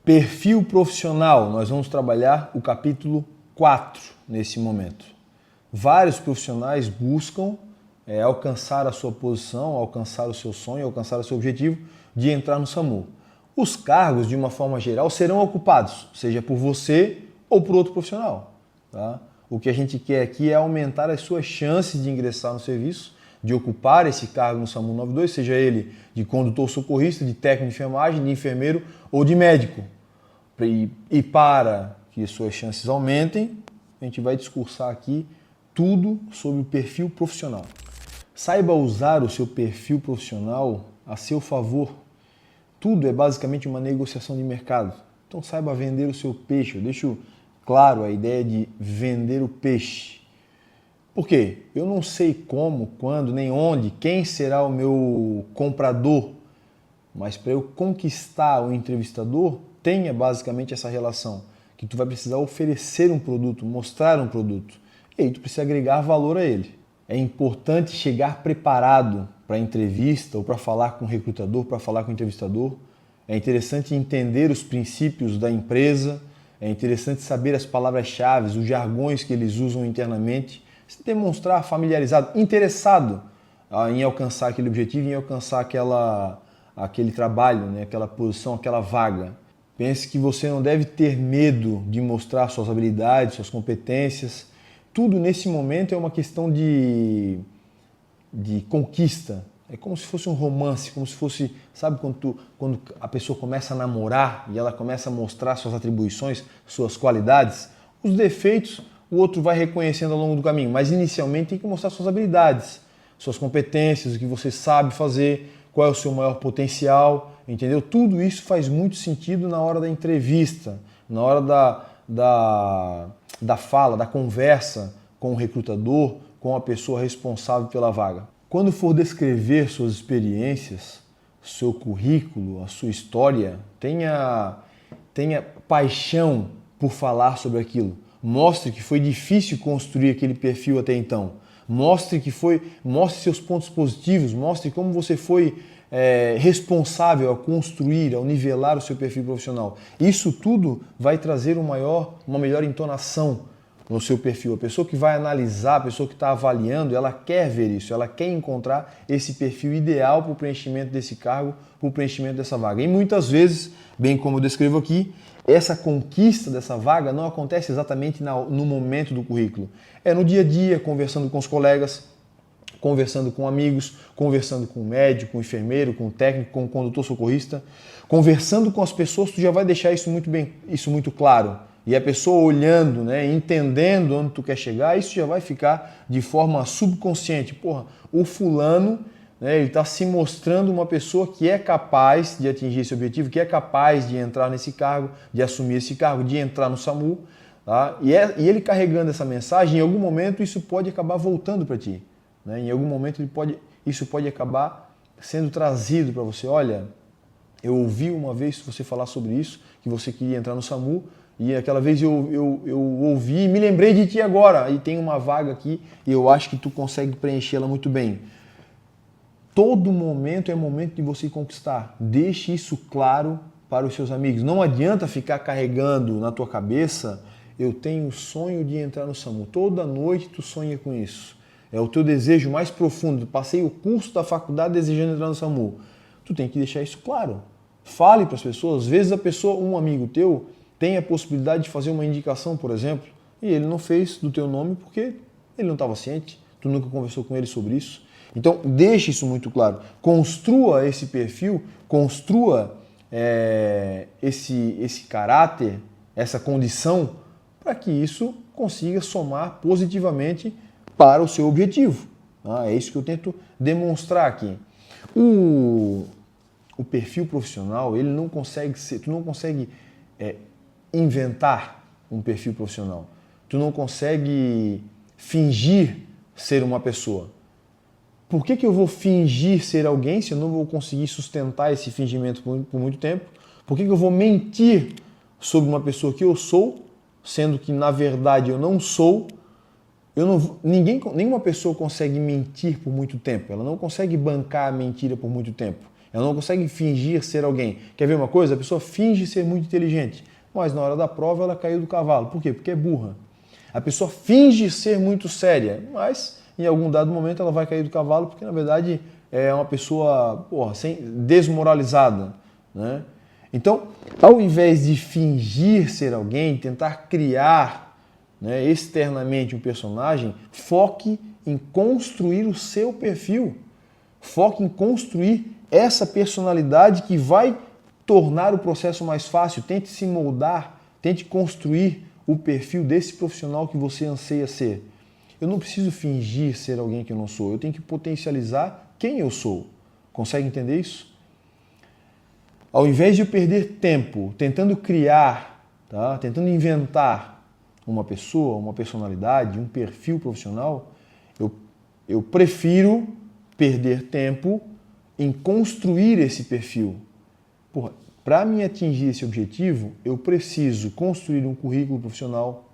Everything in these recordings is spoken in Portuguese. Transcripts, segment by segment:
Perfil profissional, nós vamos trabalhar o capítulo 4 nesse momento. Vários profissionais buscam alcançar a sua posição, alcançar o seu sonho, alcançar o seu objetivo de entrar no SAMU. Os cargos, de uma forma geral, serão ocupados, seja por você ou por outro profissional. Tá? O que a gente quer aqui é aumentar as suas chances de ingressar no serviço, de ocupar esse cargo no SAMU 92, seja ele de condutor socorrista, de técnico de enfermagem, de enfermeiro ou de médico. E para que suas chances aumentem, a gente vai discursar aqui tudo sobre o perfil profissional. Saiba usar o seu perfil profissional a seu favor. Tudo é basicamente uma negociação de mercado. Então saiba vender o seu peixe. Eu deixo claro a ideia de vender o peixe. Por quê? Eu não sei como, quando, nem onde, quem será o meu comprador, mas para eu conquistar o entrevistador, tenha basicamente essa relação, que tu vai precisar oferecer um produto, mostrar um produto, e aí tu precisa agregar valor a ele. É importante chegar preparado para a entrevista ou para falar com o recrutador, para falar com o entrevistador. É interessante entender os princípios da empresa, é interessante saber as palavras-chave, os jargões que eles usam internamente, se demonstrar familiarizado, interessado em alcançar aquele objetivo, em alcançar aquele trabalho, né? Aquela posição, aquela vaga. Pense que você não deve ter medo de mostrar suas habilidades, suas competências. Tudo nesse momento é uma questão de conquista. É como se fosse um romance, como se fosse, sabe, quando a pessoa começa a namorar e ela começa a mostrar suas atribuições, suas qualidades, os defeitos o outro vai reconhecendo ao longo do caminho, mas inicialmente tem que mostrar suas habilidades, suas competências, o que você sabe fazer, qual é o seu maior potencial, entendeu? Tudo isso faz muito sentido na hora da entrevista, na hora da fala, da conversa com o recrutador, com a pessoa responsável pela vaga. Quando for descrever suas experiências, seu currículo, a sua história, tenha paixão por falar sobre aquilo. Mostre que foi difícil construir aquele perfil até então. Mostre seus pontos positivos, mostre como você foi responsável a construir, ao nivelar o seu perfil profissional. Isso tudo vai trazer uma melhor entonação no seu perfil. A pessoa que vai analisar, a pessoa que está avaliando, ela quer ver isso, ela quer encontrar esse perfil ideal para o preenchimento desse cargo, para o preenchimento dessa vaga. E muitas vezes, bem como eu descrevo aqui, essa conquista dessa vaga não acontece exatamente no momento do currículo. É no dia a dia, conversando com os colegas, conversando com amigos, conversando com o médico, com o enfermeiro, com o técnico, com o condutor socorrista, conversando com as pessoas, tu já vai deixar isso muito claro. E a pessoa olhando, né, entendendo onde tu quer chegar, isso já vai ficar de forma subconsciente. Porra, o fulano, né, ele está se mostrando uma pessoa que é capaz de atingir esse objetivo, que é capaz de entrar nesse cargo, de assumir esse cargo, de entrar no SAMU. Tá? E ele carregando essa mensagem, em algum momento isso pode acabar voltando para ti. Né? Em algum momento isso pode acabar sendo trazido para você. Olha, eu ouvi uma vez você falar sobre isso, que você queria entrar no SAMU, e aquela vez eu ouvi e me lembrei de ti agora, e tem uma vaga aqui e eu acho que tu consegue preenchê-la muito bem. Todo momento é momento de você conquistar. Deixe isso claro para os seus amigos. Não adianta ficar carregando na tua cabeça, eu tenho o sonho de entrar no SAMU. Toda noite tu sonha com isso. É o teu desejo mais profundo. Passei o curso da faculdade desejando entrar no SAMU. Tu tem que deixar isso claro. Fale para as pessoas. Às vezes um amigo teu, tem a possibilidade de fazer uma indicação, por exemplo, e ele não fez do teu nome porque ele não estava ciente, tu nunca conversou com ele sobre isso. Então, deixe isso muito claro. Construa esse perfil, construa esse caráter, essa condição, para que isso consiga somar positivamente para o seu objetivo. É isso que eu tento demonstrar aqui. O perfil profissional, ele não consegue ser, tu não consegue inventar um perfil profissional. Tu não consegue fingir ser uma pessoa. Por que eu vou fingir ser alguém se eu não vou conseguir sustentar esse fingimento por muito tempo? Por que eu vou mentir sobre uma pessoa que eu sou, sendo que na verdade eu não sou? Nenhuma pessoa consegue mentir por muito tempo. Ela não consegue bancar a mentira por muito tempo. Ela não consegue fingir ser alguém. Quer ver uma coisa? A pessoa finge ser muito inteligente, mas na hora da prova ela caiu do cavalo. Por quê? Porque é burra. A pessoa finge ser muito séria, mas em algum dado momento ela vai cair do cavalo porque na verdade é uma pessoa desmoralizada, né? Então, ao invés de fingir ser alguém, tentar criar, né, externamente um personagem, foque em construir o seu perfil. Foque em construir essa personalidade que vai tornar o processo mais fácil. Tente se moldar, tente construir o perfil desse profissional que você anseia ser. Eu não preciso fingir ser alguém que eu não sou, eu tenho que potencializar quem eu sou. Consegue entender isso? Ao invés de eu perder tempo tentando criar, tá? Tentando inventar uma pessoa, uma personalidade, um perfil profissional, eu prefiro perder tempo em construir esse perfil. Para me atingir esse objetivo, eu preciso construir um currículo profissional,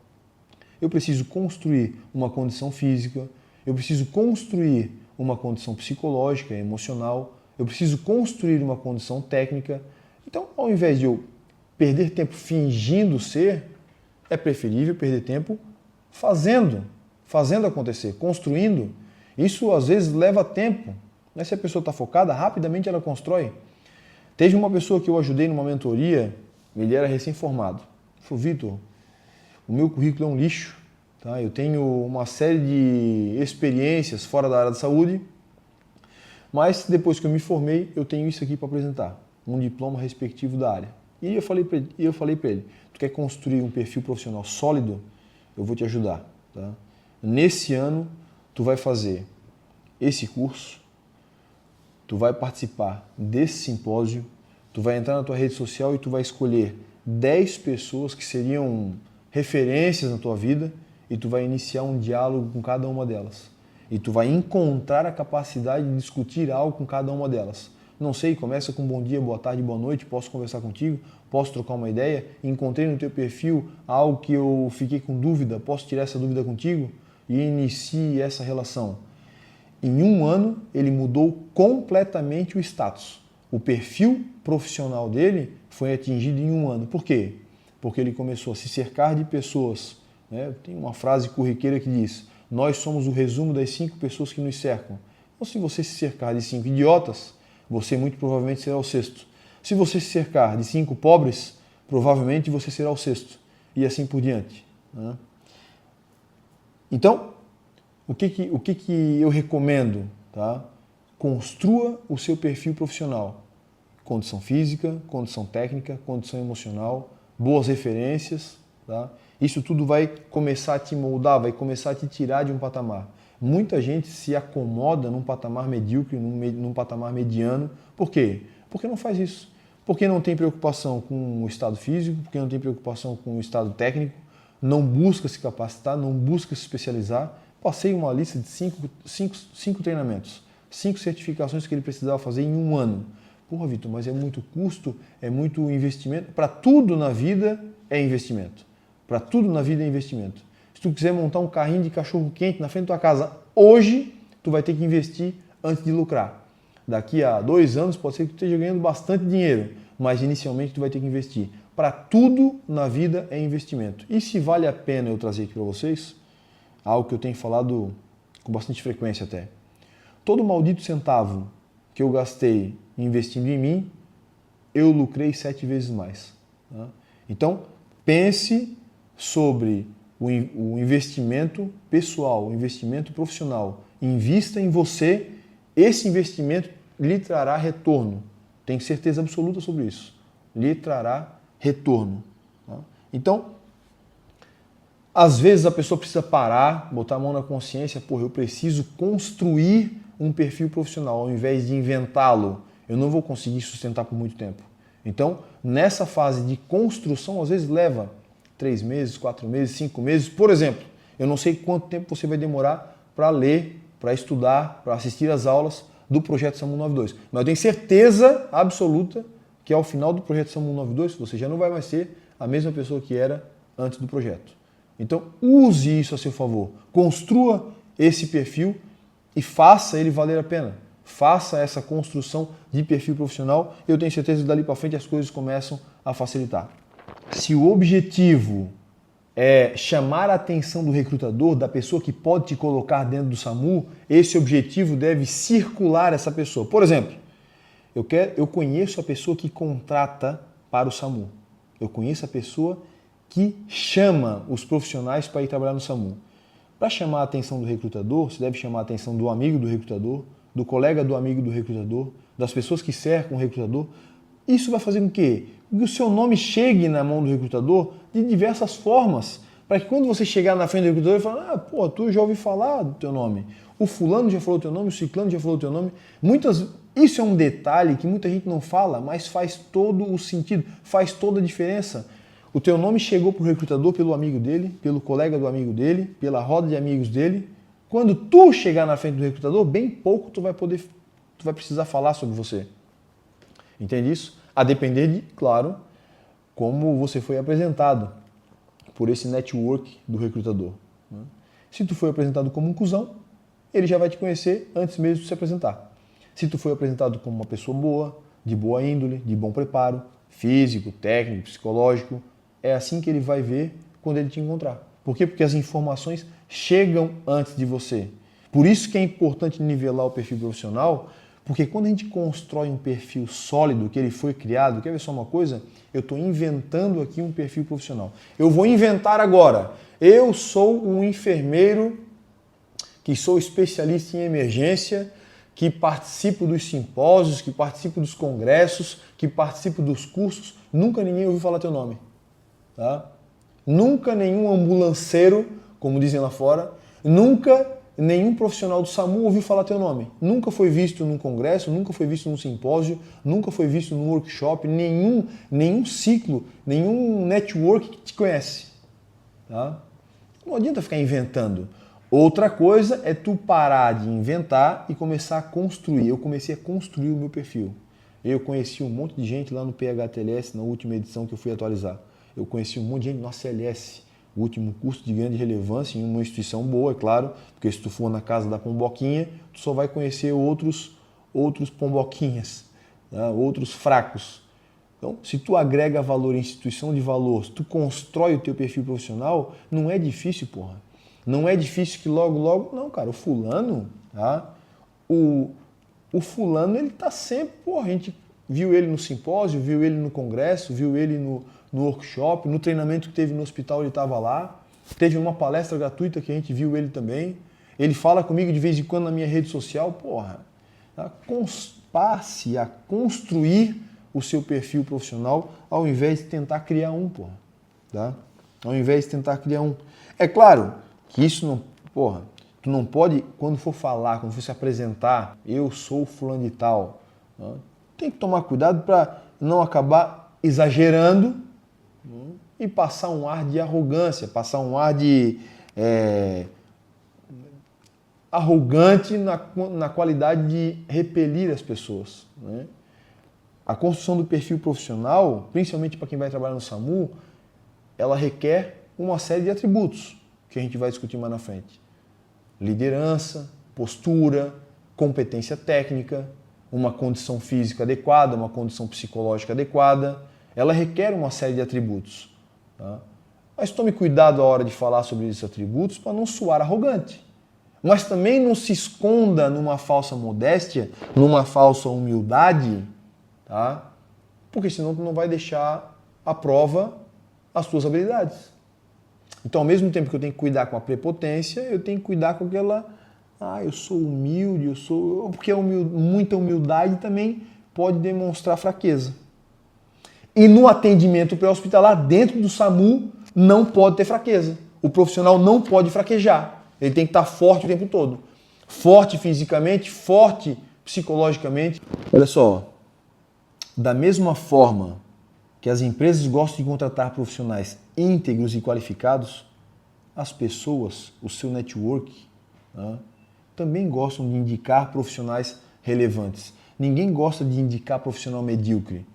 eu preciso construir uma condição física, eu preciso construir uma condição psicológica, emocional, eu preciso construir uma condição técnica. Então, ao invés de eu perder tempo fingindo ser, é preferível perder tempo fazendo acontecer, construindo. Isso às vezes leva tempo. Se a pessoa está focada, rapidamente ela constrói. Teve uma pessoa que eu ajudei numa mentoria, ele era recém-formado. Ele falou, Vitor, o meu currículo é um lixo, tá? Eu tenho uma série de experiências fora da área da saúde, mas depois que eu me formei, eu tenho isso aqui para apresentar, um diploma respectivo da área. E eu falei para ele, tu quer construir um perfil profissional sólido? Eu vou te ajudar, tá? Nesse ano, tu vai fazer esse curso, tu vai participar desse simpósio, tu vai entrar na tua rede social e tu vai escolher 10 pessoas que seriam referências na tua vida e tu vai iniciar um diálogo com cada uma delas. E tu vai encontrar a capacidade de discutir algo com cada uma delas. Não sei, começa com bom dia, boa tarde, boa noite, posso conversar contigo, posso trocar uma ideia, encontrei no teu perfil algo que eu fiquei com dúvida, posso tirar essa dúvida contigo? E inicie essa relação. Em um ano, ele mudou completamente o status. O perfil profissional dele foi atingido em um ano. Por quê? Porque ele começou a se cercar de pessoas. Né? Tem uma frase corriqueira que diz, nós somos o resumo das 5 pessoas que nos cercam. Então, se você se cercar de 5 idiotas, você muito provavelmente será o sexto. Se você se cercar de 5 pobres, provavelmente você será o sexto. E assim por diante. Né? Então, o que eu recomendo? Tá? Construa o seu perfil profissional. Condição física, condição técnica, condição emocional, boas referências. Tá? Isso tudo vai começar a te moldar, vai começar a te tirar de um patamar. Muita gente se acomoda num patamar medíocre, num patamar mediano. Por quê? Porque não faz isso. Porque não tem preocupação com o estado físico, porque não tem preocupação com o estado técnico, não busca se capacitar, não busca se especializar. Passei uma lista de 5 treinamentos, 5 certificações que ele precisava fazer em um ano. Porra, Vitor, mas é muito custo, é muito investimento. Para tudo na vida é investimento. Para tudo na vida é investimento. Se tu quiser montar um carrinho de cachorro quente na frente da tua casa hoje, tu vai ter que investir antes de lucrar. Daqui a 2 anos pode ser que tu esteja ganhando bastante dinheiro, mas inicialmente tu vai ter que investir. Para tudo na vida é investimento. E se vale a pena eu trazer aqui para vocês, algo que eu tenho falado com bastante frequência até. Todo maldito centavo que eu gastei investindo em mim, eu lucrei 7 vezes mais. Tá? Então, pense sobre o investimento pessoal, o investimento profissional. Invista em você, esse investimento lhe trará retorno. Tenho certeza absoluta sobre isso. Lhe trará retorno. Tá? Então, às vezes a pessoa precisa parar, botar a mão na consciência, eu preciso construir um perfil profissional ao invés de inventá-lo. Eu não vou conseguir sustentar por muito tempo. Então, nessa fase de construção, às vezes leva 3 meses, 4 meses, 5 meses. Por exemplo, eu não sei quanto tempo você vai demorar para ler, para estudar, para assistir às aulas do Projeto SAMU 92. Mas eu tenho certeza absoluta que ao final do Projeto SAMU 92, você já não vai mais ser a mesma pessoa que era antes do projeto. Então, use isso a seu favor. Construa esse perfil e faça ele valer a pena. faça essa construção de perfil profissional. Eu tenho certeza que dali para frente as coisas começam a facilitar. Se o objetivo é chamar a atenção do recrutador, da pessoa que pode te colocar dentro do SAMU, esse objetivo deve circular essa pessoa. Por exemplo, eu conheço a pessoa que contrata para o SAMU. Eu conheço a pessoa que chama os profissionais para ir trabalhar no SAMU. Para chamar a atenção do recrutador, você deve chamar a atenção do amigo do recrutador, do colega do amigo do recrutador, das pessoas que cercam o recrutador. Isso vai fazer com que o seu nome chegue na mão do recrutador de diversas formas, para que quando você chegar na frente do recrutador, ele fale, pô, tu já ouvi falar do teu nome, o fulano já falou o teu nome, o ciclano já falou o teu nome. Isso é um detalhe que muita gente não fala, mas faz todo o sentido, faz toda a diferença. O teu nome chegou para o recrutador pelo amigo dele, pelo colega do amigo dele, pela roda de amigos dele. Quando tu chegar na frente do recrutador, bem pouco tu vai precisar falar sobre você. Entende isso? A depender de, claro, como você foi apresentado por esse network do recrutador. Se tu foi apresentado como um cuzão, ele já vai te conhecer antes mesmo de se apresentar. Se tu foi apresentado como uma pessoa boa, de boa índole, de bom preparo, físico, técnico, psicológico, é assim que ele vai ver quando ele te encontrar. Por quê? Porque as informações chegam antes de você. Por isso que é importante nivelar o perfil profissional, porque quando a gente constrói um perfil sólido, que ele foi criado, quer ver só uma coisa? Eu estou inventando aqui um perfil profissional. Eu vou inventar agora. Eu sou um enfermeiro que sou especialista em emergência, que participo dos simpósios, que participo dos congressos, que participo dos cursos. Nunca ninguém ouviu falar teu nome. Tá? Nunca nenhum ambulanceiro, como dizem lá fora, nunca nenhum profissional do SAMU ouviu falar teu nome. Nunca foi visto num congresso, nunca foi visto num simpósio, nunca foi visto num workshop, nenhum ciclo, nenhum network que te conhece. Tá? Não adianta ficar inventando. Outra coisa é tu parar de inventar e começar a construir. Eu comecei a construir o meu perfil. Eu conheci um monte de gente lá no PHTLS, na última edição que eu fui atualizar. Eu conheci um monte de gente no ACLS, o último curso de grande relevância em uma instituição boa, é claro, porque se tu for na casa da Pomboquinha, tu só vai conhecer outros Pomboquinhas, tá? Outros fracos. Então, se tu agrega valor em instituição de valor, se tu constrói o teu perfil profissional, não é difícil, porra. Não é difícil que logo... Não, cara, o fulano, tá? O fulano, ele tá sempre... Porra, a gente viu ele no simpósio, viu ele no congresso, viu ele no workshop, no treinamento que teve no hospital, ele estava lá. Teve uma palestra gratuita que a gente viu ele também. Ele fala comigo de vez em quando na minha rede social. Porra, tá? Passe a construir o seu perfil profissional ao invés de tentar criar um, porra. Tá? Ao invés de tentar criar um. É claro que isso não... Porra, tu não pode, quando for falar, quando for se apresentar, eu sou fulano de tal. Tá? Tem que tomar cuidado para não acabar exagerando e passar um ar de arrogância, passar um ar de arrogante na qualidade de repelir as pessoas. Né? A construção do perfil profissional, principalmente para quem vai trabalhar no SAMU, ela requer uma série de atributos que a gente vai discutir mais na frente. Liderança, postura, competência técnica, uma condição física adequada, uma condição psicológica adequada. Ela requer uma série de atributos. Tá? Mas tome cuidado a hora de falar sobre esses atributos para não soar arrogante. Mas também não se esconda numa falsa modéstia, numa falsa humildade, tá? Porque senão tu não vai deixar à prova as tuas habilidades. Então, ao mesmo tempo que eu tenho que cuidar com a prepotência, eu tenho que cuidar com aquela... eu sou humilde, porque muita humildade também pode demonstrar fraqueza. E no atendimento pré-hospitalar, dentro do SAMU, não pode ter fraqueza. O profissional não pode fraquejar. Ele tem que estar forte o tempo todo. Forte fisicamente, forte psicologicamente. Olha só, da mesma forma que as empresas gostam de contratar profissionais íntegros e qualificados, as pessoas, o seu network, também gostam de indicar profissionais relevantes. Ninguém gosta de indicar profissional medíocre.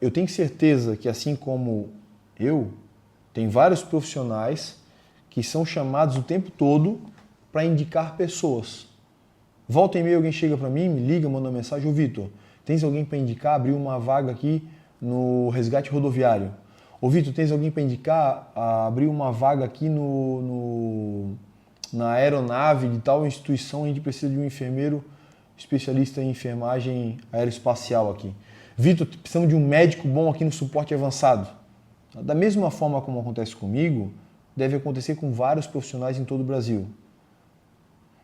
Eu tenho certeza que assim como tem vários profissionais que são chamados o tempo todo para indicar pessoas. Volta e meia alguém chega para mim, me liga, manda uma mensagem: ô Vitor, tens alguém para indicar? Abriu uma vaga aqui no resgate rodoviário. Ô Vitor, tens alguém para indicar? Abriu uma vaga aqui na aeronave de tal instituição, a gente precisa de um enfermeiro especialista em enfermagem aeroespacial aqui. Vitor, precisamos de um médico bom aqui no suporte avançado. Da mesma forma como acontece comigo, deve acontecer com vários profissionais em todo o Brasil.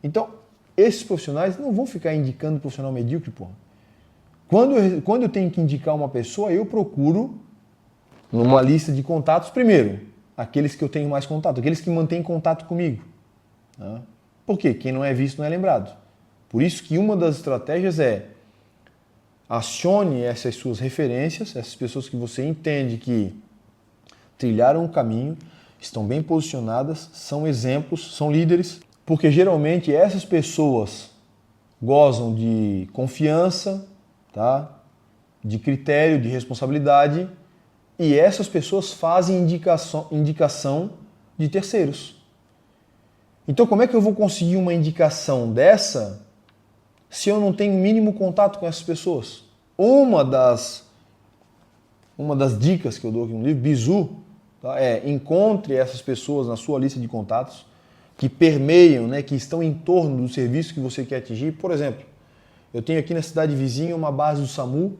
Então, esses profissionais não vão ficar indicando profissional medíocre, porra. Quando eu tenho que indicar uma pessoa, eu procuro, numa lista de contatos, primeiro, aqueles que eu tenho mais contato, aqueles que mantêm contato comigo. Tá? Por quê? Quem não é visto não é lembrado. Por isso que uma das estratégias é acione essas suas referências, essas pessoas que você entende que trilharam o caminho, estão bem posicionadas, são exemplos, são líderes, porque geralmente essas pessoas gozam de confiança, tá? De critério, de responsabilidade, e essas pessoas fazem indicação de terceiros. Então como é que eu vou conseguir uma indicação dessa se eu não tenho o mínimo contato com essas pessoas? Uma das dicas que eu dou aqui no livro, Bizu, tá, encontre essas pessoas na sua lista de contatos que permeiam, né, que estão em torno do serviço que você quer atingir. Por exemplo, eu tenho aqui na cidade vizinha uma base do SAMU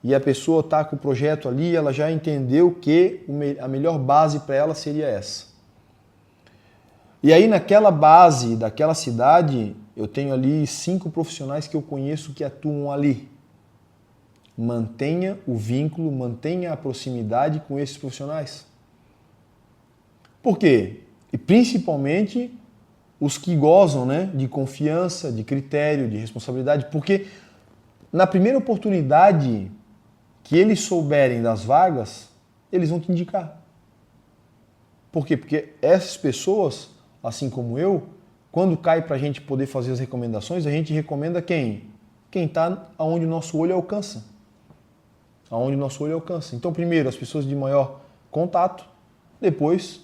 e a pessoa está com o projeto ali, ela já entendeu que a melhor base para ela seria essa. E aí naquela base daquela cidade, eu tenho ali 5 profissionais que eu conheço que atuam ali. Mantenha o vínculo, mantenha a proximidade com esses profissionais. Por quê? E principalmente os que gozam, né, de confiança, de critério, de responsabilidade, porque na primeira oportunidade que eles souberem das vagas, eles vão te indicar. Por quê? Porque essas pessoas, assim como eu, quando cai para a gente poder fazer as recomendações, a gente recomenda quem? Quem está onde o nosso olho alcança. Aonde o nosso olho alcança. Então, primeiro, as pessoas de maior contato, depois,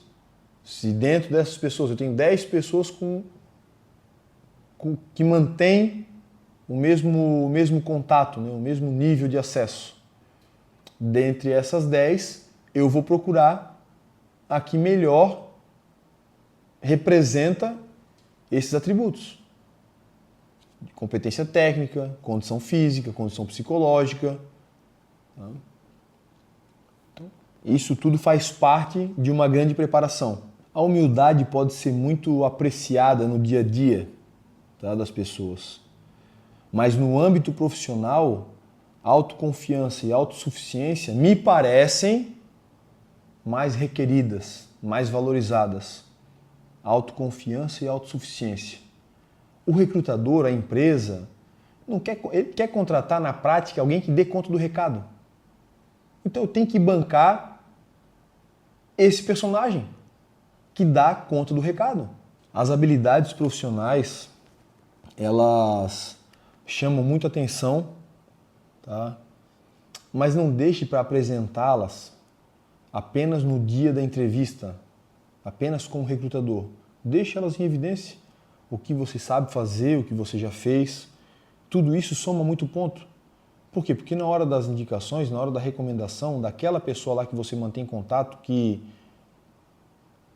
se dentro dessas pessoas eu tenho 10 pessoas que mantêm o mesmo contato, né, o mesmo nível de acesso. Dentre essas 10, eu vou procurar a que melhor representa esses atributos. Competência técnica, condição física, condição psicológica. Então, isso tudo faz parte de uma grande preparação. A humildade pode ser muito apreciada no dia a dia, tá, das pessoas. Mas no âmbito profissional, autoconfiança e autossuficiência me parecem mais requeridas, mais valorizadas. Autoconfiança e autossuficiência. O recrutador, a empresa, ele quer contratar na prática alguém que dê conta do recado. Então eu tenho que bancar esse personagem que dá conta do recado. As habilidades profissionais, elas chamam muito atenção, tá? Mas não deixe para apresentá-las apenas no dia da entrevista, apenas como recrutador. Deixe elas em evidência. O que você sabe fazer, o que você já fez, tudo isso soma muito ponto. Por quê? Porque na hora das indicações, na hora da recomendação daquela pessoa lá que você mantém contato, que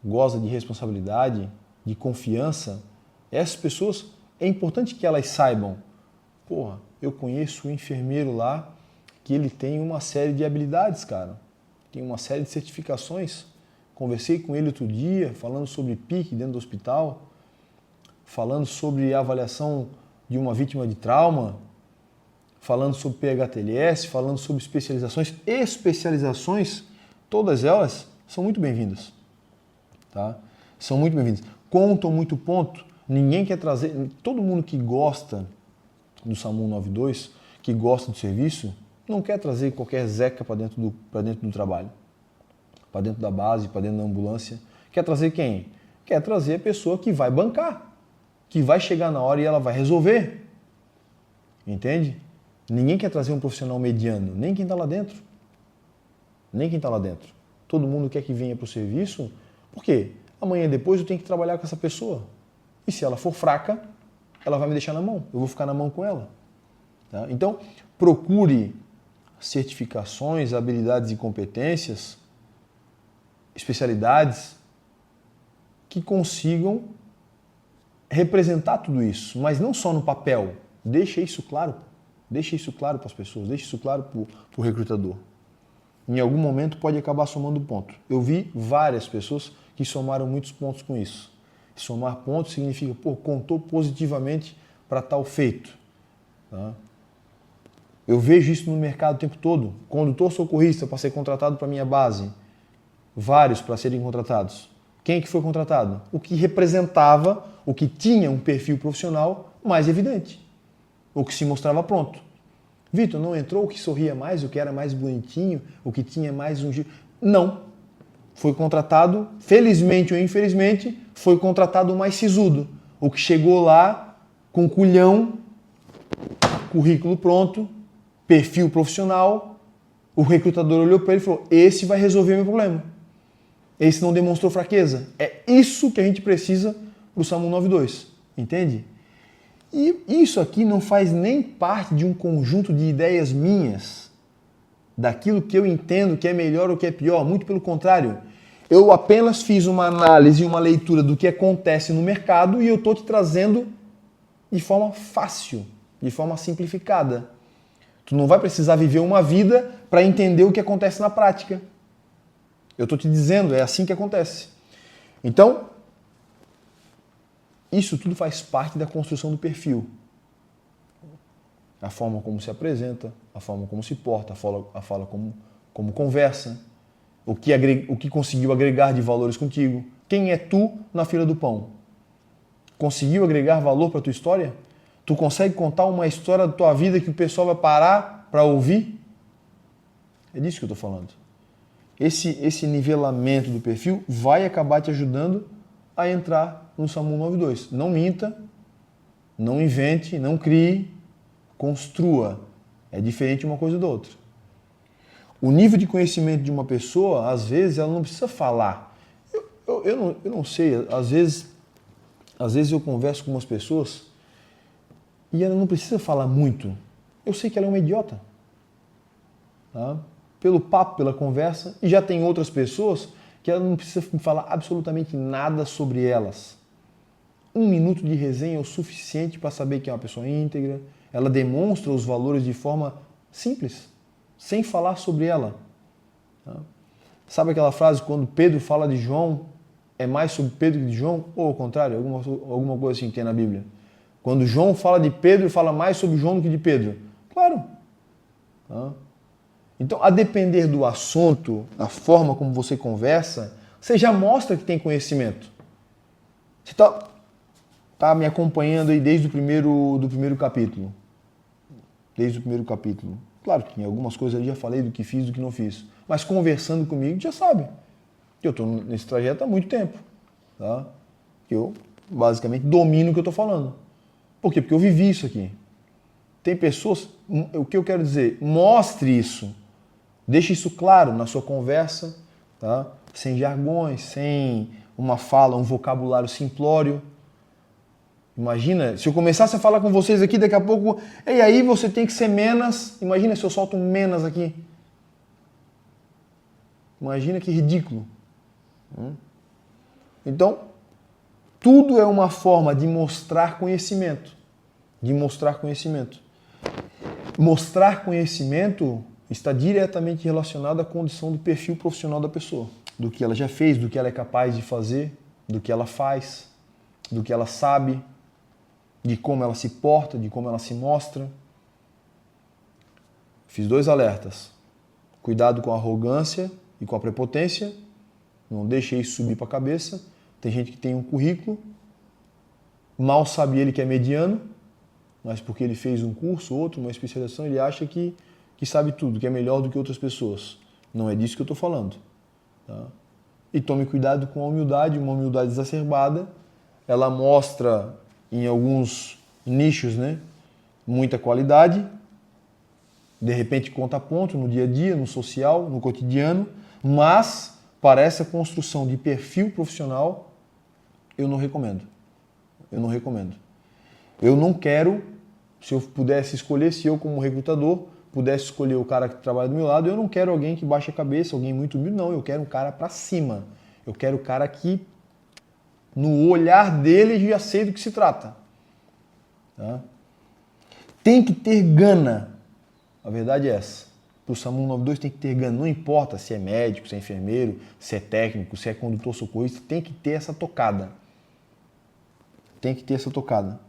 goza de responsabilidade, de confiança, essas pessoas, é importante que elas saibam, porra, eu conheço um enfermeiro lá que ele tem uma série de habilidades, cara. Tem uma série de certificações. Conversei com ele outro dia, falando sobre PIC dentro do hospital, falando sobre a avaliação de uma vítima de trauma, falando sobre PHTLS, falando sobre especializações. Especializações, todas elas são muito bem-vindas. Tá? São muito bem-vindas. Contam muito ponto. Ninguém quer trazer... Todo mundo que gosta do SAMU 92, que gosta do serviço, não quer trazer qualquer zeca para dentro do trabalho. Para dentro da base, para dentro da ambulância. Quer trazer quem? Quer trazer a pessoa que vai bancar. Que vai chegar na hora e ela vai resolver. Entende? Ninguém quer trazer um profissional mediano, nem quem está lá dentro. Nem quem está lá dentro. Todo mundo quer que venha para o serviço, por quê? Amanhã depois eu tenho que trabalhar com essa pessoa. E se ela for fraca, ela vai me deixar na mão, eu vou ficar na mão com ela. Tá? Então, procure certificações, habilidades e competências, especialidades que consigam representar tudo isso, mas não só no papel. Deixa isso claro para as pessoas, deixa isso claro para o recrutador. Em algum momento pode acabar somando ponto. Eu vi várias pessoas que somaram muitos pontos com isso. Somar pontos significa, contou positivamente para tal feito. Tá? Eu vejo isso no mercado o tempo todo. Condutor socorrista para ser contratado para a minha base. Vários para serem contratados. Quem que foi contratado? O que representava, o que tinha um perfil profissional mais evidente. O que se mostrava pronto. Vitor, não entrou o que sorria mais, o que era mais bonitinho, o que tinha mais um... Não. Foi contratado, felizmente ou infelizmente, foi contratado o mais sisudo. O que chegou lá com culhão, currículo pronto, perfil profissional, o recrutador olhou para ele e falou, esse vai resolver meu problema. Esse não demonstrou fraqueza. É isso que a gente precisa para o SAMU 92. Entende? E isso aqui não faz nem parte de um conjunto de ideias minhas, daquilo que eu entendo que é melhor ou que é pior. Muito pelo contrário. Eu apenas fiz uma análise e uma leitura do que acontece no mercado e eu estou te trazendo de forma fácil, de forma simplificada. Tu não vai precisar viver uma vida para entender o que acontece na prática. Eu estou te dizendo, é assim que acontece. Então, isso tudo faz parte da construção do perfil. A forma como se apresenta, a forma como se porta, a fala como conversa, o que conseguiu agregar de valores contigo. Quem é tu na fila do pão? Conseguiu agregar valor para a tua história? Tu consegue contar uma história da tua vida que o pessoal vai parar para ouvir? É disso que eu estou falando. Esse nivelamento do perfil vai acabar te ajudando a entrar no SAMU 92. Não minta, não invente, não crie, construa. É diferente uma coisa da outra. O nível de conhecimento de uma pessoa, às vezes, ela não precisa falar. Eu não sei, às vezes eu converso com umas pessoas e ela não precisa falar muito. Eu sei que ela é uma idiota. Tá? Pelo papo, pela conversa, e já tem outras pessoas que ela não precisa me falar absolutamente nada sobre elas. 1 minuto de resenha é o suficiente para saber que é uma pessoa íntegra, ela demonstra os valores de forma simples, sem falar sobre ela. Tá? Sabe aquela frase, quando Pedro fala de João, é mais sobre Pedro que de João? Ou ao contrário, alguma coisa assim que tem na Bíblia. Quando João fala de Pedro, fala mais sobre João do que de Pedro. Claro. Tá? Então, a depender do assunto, a forma como você conversa, você já mostra que tem conhecimento. Você está me acompanhando aí desde o primeiro capítulo. Desde o primeiro capítulo. Claro que em algumas coisas eu já falei do que fiz, do que não fiz. Mas conversando comigo, já sabe. Eu estou nesse trajeto há muito tempo. Tá? Eu, basicamente, domino o que eu estou falando. Por quê? Porque eu vivi isso aqui. Tem pessoas... O que eu quero dizer? Mostre isso. Deixe isso claro na sua conversa, tá? Sem jargões, sem uma fala, um vocabulário simplório. Imagina, se eu começasse a falar com vocês aqui, daqui a pouco, e aí você tem que ser menos. Imagina se eu solto um menos aqui. Imagina que ridículo. Então, tudo é uma forma de mostrar conhecimento. Mostrar conhecimento está diretamente relacionado à condição do perfil profissional da pessoa. Do que ela já fez, do que ela é capaz de fazer, do que ela faz, do que ela sabe, de como ela se porta, de como ela se mostra. Fiz 2 alertas. Cuidado com a arrogância e com a prepotência. Não deixe isso subir para a cabeça. Tem gente que tem um currículo, mal sabe ele que é mediano, mas porque ele fez um curso, outro, uma especialização, ele acha que sabe tudo, que é melhor do que outras pessoas. Não é disso que eu estou falando. Tá? E tome cuidado com a humildade, uma humildade exacerbada. Ela mostra, em alguns nichos, né, muita qualidade. De repente conta ponto no dia a dia, no social, no cotidiano. Mas, para essa construção de perfil profissional, eu não recomendo. Eu não quero, se eu pudesse escolher, se eu como recrutador pudesse escolher o cara que trabalha do meu lado, eu não quero alguém que baixa a cabeça, alguém muito humilde, não. Eu quero um cara para cima. Eu quero um cara que, no olhar dele, já sei do que se trata. Tá? Tem que ter gana. A verdade é essa. Para o SAMU 192 tem que ter gana. Não importa se é médico, se é enfermeiro, se é técnico, se é condutor socorrista, tem que ter essa tocada. Tem que ter essa tocada.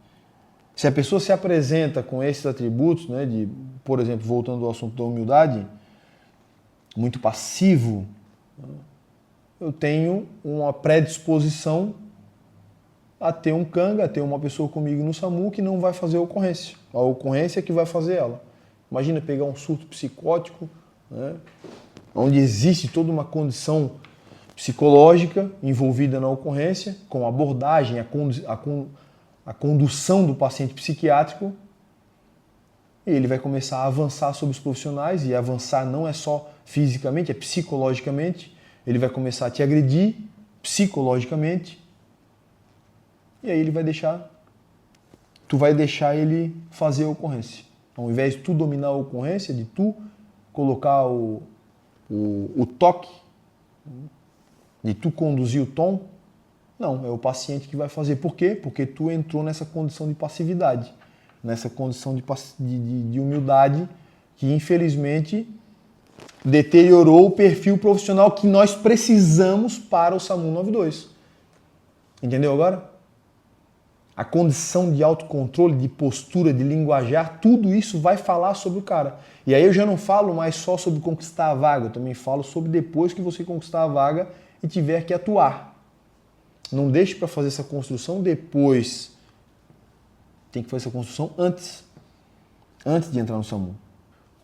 Se a pessoa se apresenta com esses atributos, né, de, por exemplo, voltando ao assunto da humildade, muito passivo, eu tenho uma predisposição a ter um canga, a ter uma pessoa comigo no SAMU que não vai fazer a ocorrência. A ocorrência é que vai fazer ela. Imagina pegar um surto psicótico, né, onde existe toda uma condição psicológica envolvida na ocorrência, com a abordagem, a condução do paciente psiquiátrico, e ele vai começar a avançar sobre os profissionais, e avançar não é só fisicamente, é psicologicamente. Ele vai começar a te agredir psicologicamente, e aí tu vai deixar ele fazer a ocorrência. Ao invés de tu dominar a ocorrência, de tu colocar o toque, de tu conduzir o tom, não, é o paciente que vai fazer. Por quê? Porque tu entrou nessa condição de passividade, nessa condição de humildade que, infelizmente, deteriorou o perfil profissional que nós precisamos para o SAMU 92. Entendeu agora? A condição de autocontrole, de postura, de linguajar, tudo isso vai falar sobre o cara. E aí eu já não falo mais só sobre conquistar a vaga, eu também falo sobre depois que você conquistar a vaga e tiver que atuar. Não deixe para fazer essa construção depois. Tem que fazer essa construção antes de entrar no SAMU.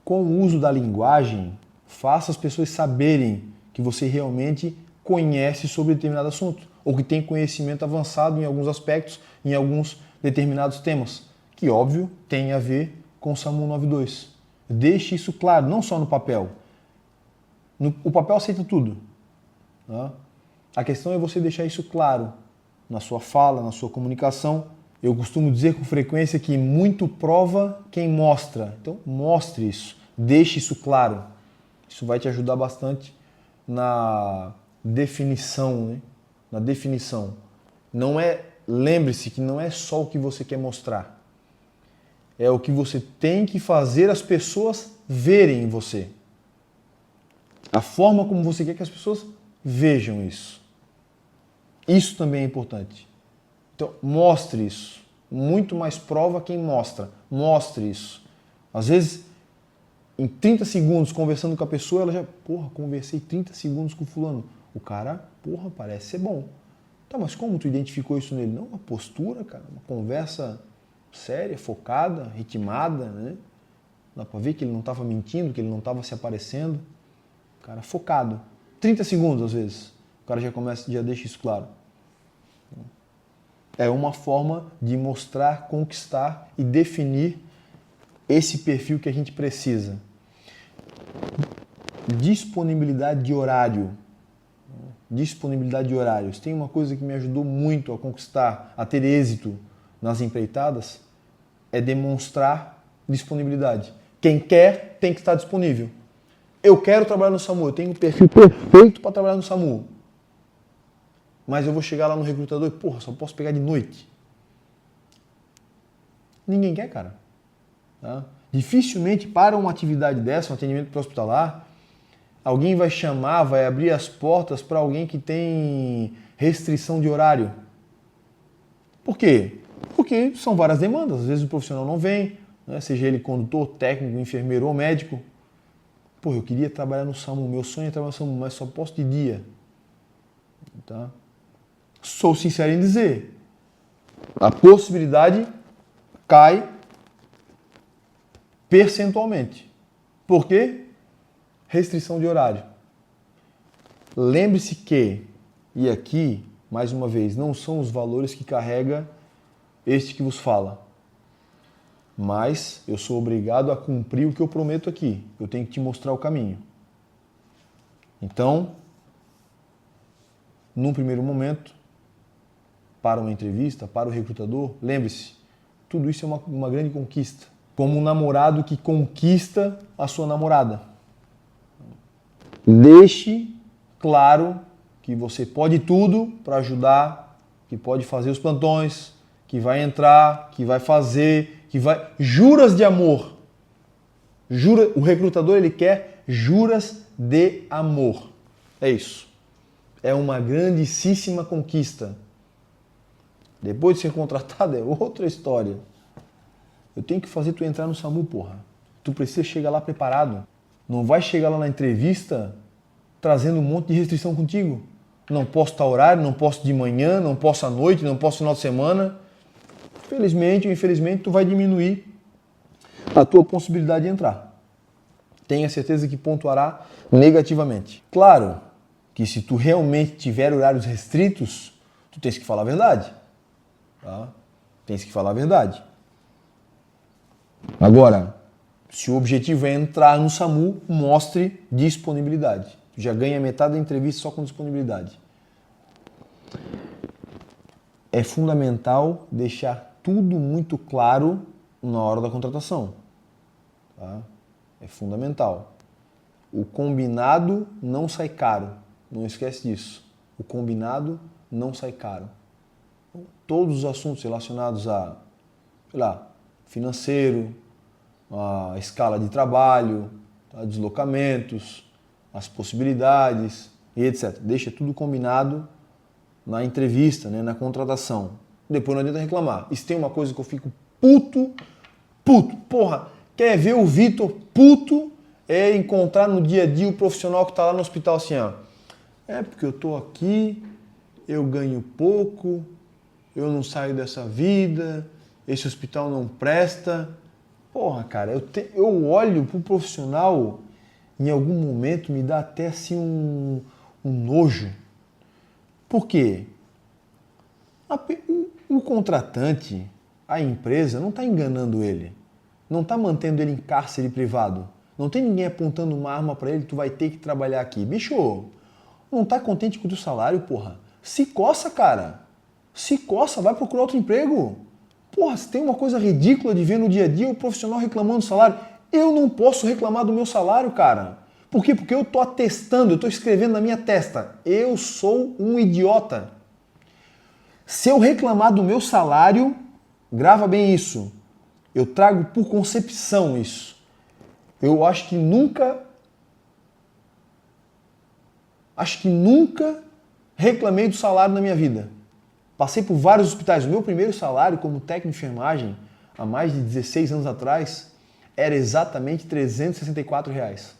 Com o uso da linguagem, faça as pessoas saberem que você realmente conhece sobre determinado assunto, ou que tem conhecimento avançado em alguns aspectos, em alguns determinados temas, que, óbvio, tem a ver com o SAMU 92. Deixe isso claro, não só no papel. O papel aceita tudo. Tá? A questão é você deixar isso claro na sua fala, na sua comunicação. Eu costumo dizer com frequência que muito prova quem mostra. Então, mostre isso. Deixe isso claro. Isso vai te ajudar bastante na definição, né? Na definição. Lembre-se que não é só o que você quer mostrar. É o que você tem que fazer as pessoas verem em você. A forma como você quer que as pessoas vejam isso. Isso também é importante. Então, mostre isso. Muito mais prova quem mostra. Mostre isso. Às vezes, em 30 segundos conversando com a pessoa, ela já, conversei 30 segundos com o fulano. O cara, parece ser bom. Tá, mas como tu identificou isso nele? Não, uma postura, cara, uma conversa séria, focada, ritmada, né? Dá pra ver que ele não estava mentindo, que ele não estava se aparecendo. Cara, focado. 30 segundos, às vezes. O cara já deixa isso claro. É uma forma de mostrar, conquistar e definir esse perfil que a gente precisa. Disponibilidade de horário. Disponibilidade de horários. Tem uma coisa que me ajudou muito a conquistar, a ter êxito nas empreitadas, é demonstrar disponibilidade. Quem quer tem que estar disponível. Eu quero trabalhar no SAMU, eu tenho um perfil perfeito para trabalhar no SAMU. Mas eu vou chegar lá no recrutador e, só posso pegar de noite. Ninguém quer, cara. Tá? Dificilmente para uma atividade dessa, um atendimento pré-hospitalar, alguém vai chamar, vai abrir as portas para alguém que tem restrição de horário. Por quê? Porque são várias demandas. Às vezes o profissional não vem, né? Seja ele condutor, técnico, enfermeiro ou médico. Eu queria trabalhar no SAMU, meu sonho é trabalhar no SAMU, mas só posso de dia. Tá? Sou sincero em dizer, a possibilidade cai percentualmente. Por quê? Restrição de horário. Lembre-se que, e aqui, mais uma vez, não são os valores que carrega este que vos fala. Mas eu sou obrigado a cumprir o que eu prometo aqui. Eu tenho que te mostrar o caminho. Então, num primeiro momento, para uma entrevista, para o recrutador, lembre-se, Tudo isso é uma grande conquista. Como um namorado que conquista a sua namorada. Deixe claro que você pode tudo para ajudar, que pode fazer os plantões, que vai entrar, que vai fazer, que vai... Juras de amor. O recrutador, ele quer juras de amor. É isso. É uma grandíssima conquista. Depois de ser contratado é outra história. Eu tenho que fazer tu entrar no SAMU, porra. Tu precisa chegar lá preparado. Não vai chegar lá na entrevista trazendo um monte de restrição contigo. Não posso estar horário, não posso de manhã, não posso à noite, não posso no final de semana. Felizmente ou infelizmente, tu vai diminuir a tua possibilidade de entrar. Tenha certeza que pontuará negativamente. Claro que se tu realmente tiver horários restritos, tu tens que falar a verdade. Tá? Tens que falar a verdade. Agora, se o objetivo é entrar no SAMU, mostre disponibilidade. Tu já ganha metade da entrevista só com disponibilidade. É fundamental deixar tudo muito claro na hora da contratação. Tá? É fundamental. O combinado não sai caro. Não esquece disso. O combinado não sai caro. Todos os assuntos relacionados a, sei lá, financeiro, a escala de trabalho, tá? Deslocamentos, as possibilidades e etc. Deixa tudo combinado na entrevista, né? Na contratação. Depois não adianta reclamar. E se tem uma coisa que eu fico puto. Porra, quer ver o Vitor puto? É encontrar no dia a dia o profissional que está lá no hospital assim, ó. É porque eu tô aqui, eu ganho pouco, eu não saio dessa vida, esse hospital não presta. Porra, cara, eu olho pro profissional, em algum momento me dá até assim um nojo. Por quê? O contratante, a empresa, não está enganando ele. Não está mantendo ele em cárcere privado. Não tem ninguém apontando uma arma para ele, tu vai ter que trabalhar aqui. Bicho, não tá contente com o teu salário, porra? Se coça, cara. Se coça, vai procurar outro emprego. Porra, se tem uma coisa ridícula de ver no dia a dia o profissional reclamando do salário. Eu não posso reclamar do meu salário, cara. Por quê? Porque eu tô atestando, eu tô escrevendo na minha testa. Eu sou um idiota. Se eu reclamar do meu salário, grava bem isso. Eu trago por concepção isso. Eu acho que nunca reclamei do salário na minha vida. Passei por vários hospitais. O meu primeiro salário como técnico de enfermagem, há mais de 16 anos atrás, era exatamente R$364.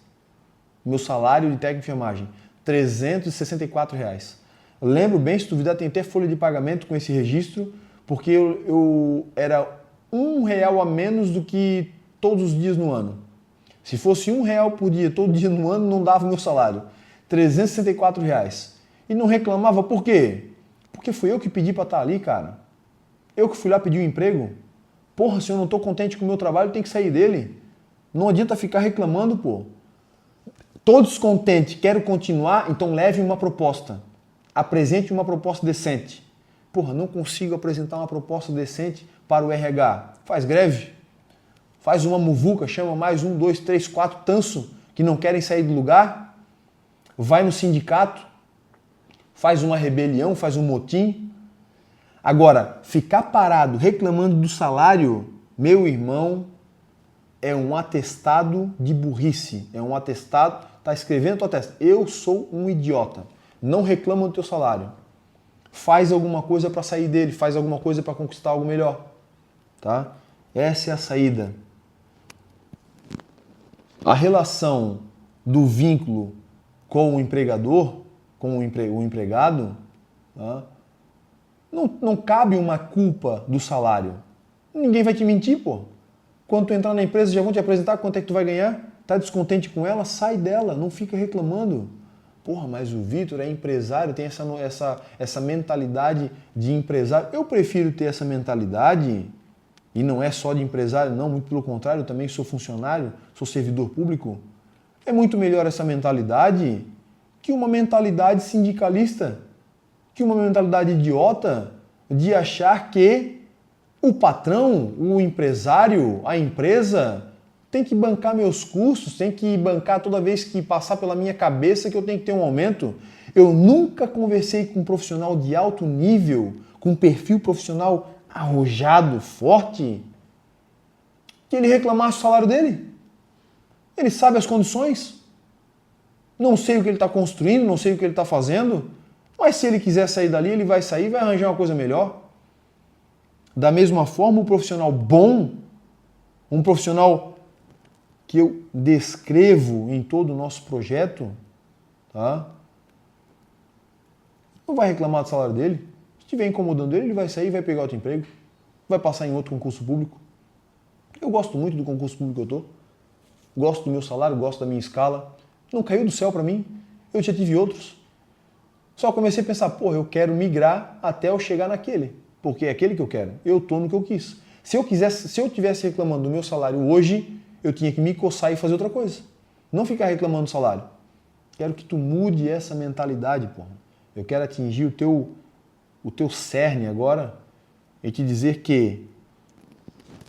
Meu salário de técnico de enfermagem, R$364. Eu lembro bem, se duvidar, tem até folha de pagamento com esse registro, porque eu era R$1 a menos do que todos os dias no ano. Se fosse R$1 por dia, todo dia no ano, não dava o meu salário. R$364. E não reclamava, por quê? Porque fui eu que pedi para estar ali, cara. Eu que fui lá pedir um emprego. Porra, se eu não estou contente com o meu trabalho, tem que sair dele. Não adianta ficar reclamando, pô. Tô descontente, quero continuar, então leve uma proposta. Apresente uma proposta decente. Porra, não consigo apresentar uma proposta decente para o RH. Faz greve. Faz uma muvuca, chama mais 1, 2, 3, 4 tanso que não querem sair do lugar. Vai no sindicato. Faz uma rebelião, faz um motim. Agora, ficar parado reclamando do salário, meu irmão, é um atestado de burrice. É um atestado, tá escrevendo tua testa. Eu sou um idiota. Não reclama do teu salário. Faz alguma coisa para sair dele, faz alguma coisa para conquistar algo melhor. Tá? Essa é a saída. A relação do vínculo com o empregador, com o empregado, tá? Não cabe uma culpa do salário. Ninguém vai te mentir, pô. Quando tu entrar na empresa, já vão te apresentar quanto é que tu vai ganhar. Tá descontente com ela? Sai dela, não fica reclamando. Porra, mas o Vitor é empresário, tem essa mentalidade de empresário. Eu prefiro ter essa mentalidade, e não é só de empresário, não, muito pelo contrário, eu também sou funcionário, sou servidor público. É muito melhor essa mentalidade que uma mentalidade sindicalista, que uma mentalidade idiota de achar que O patrão, o empresário, a empresa tem que bancar meus custos, tem que bancar toda vez que passar pela minha cabeça que eu tenho que ter um aumento. Eu nunca conversei com um profissional de alto nível, com um perfil profissional arrojado, forte, que ele reclamasse o salário dele. Ele sabe as condições. Não sei o que ele está construindo, não sei o que ele está fazendo, mas se ele quiser sair dali, ele vai sair e vai arranjar uma coisa melhor. Da mesma forma, um profissional bom, um profissional que eu descrevo em todo o nosso projeto, tá? Não vai reclamar do salário dele. Se estiver incomodando ele, ele vai sair, vai pegar outro emprego, vai passar em outro concurso público. Eu gosto muito do concurso público que eu estou. Gosto do meu salário, gosto da minha escala. Não caiu do céu para mim. Eu já tive outros. Só comecei a pensar, porra, eu quero migrar até eu chegar naquele. Porque é aquele que eu quero. Eu estou no que eu quis. Se eu tivesse reclamando do meu salário hoje, eu tinha que me coçar e fazer outra coisa. Não ficar reclamando do salário. Quero que tu mude essa mentalidade, porra. Eu quero atingir o teu cerne agora e te dizer que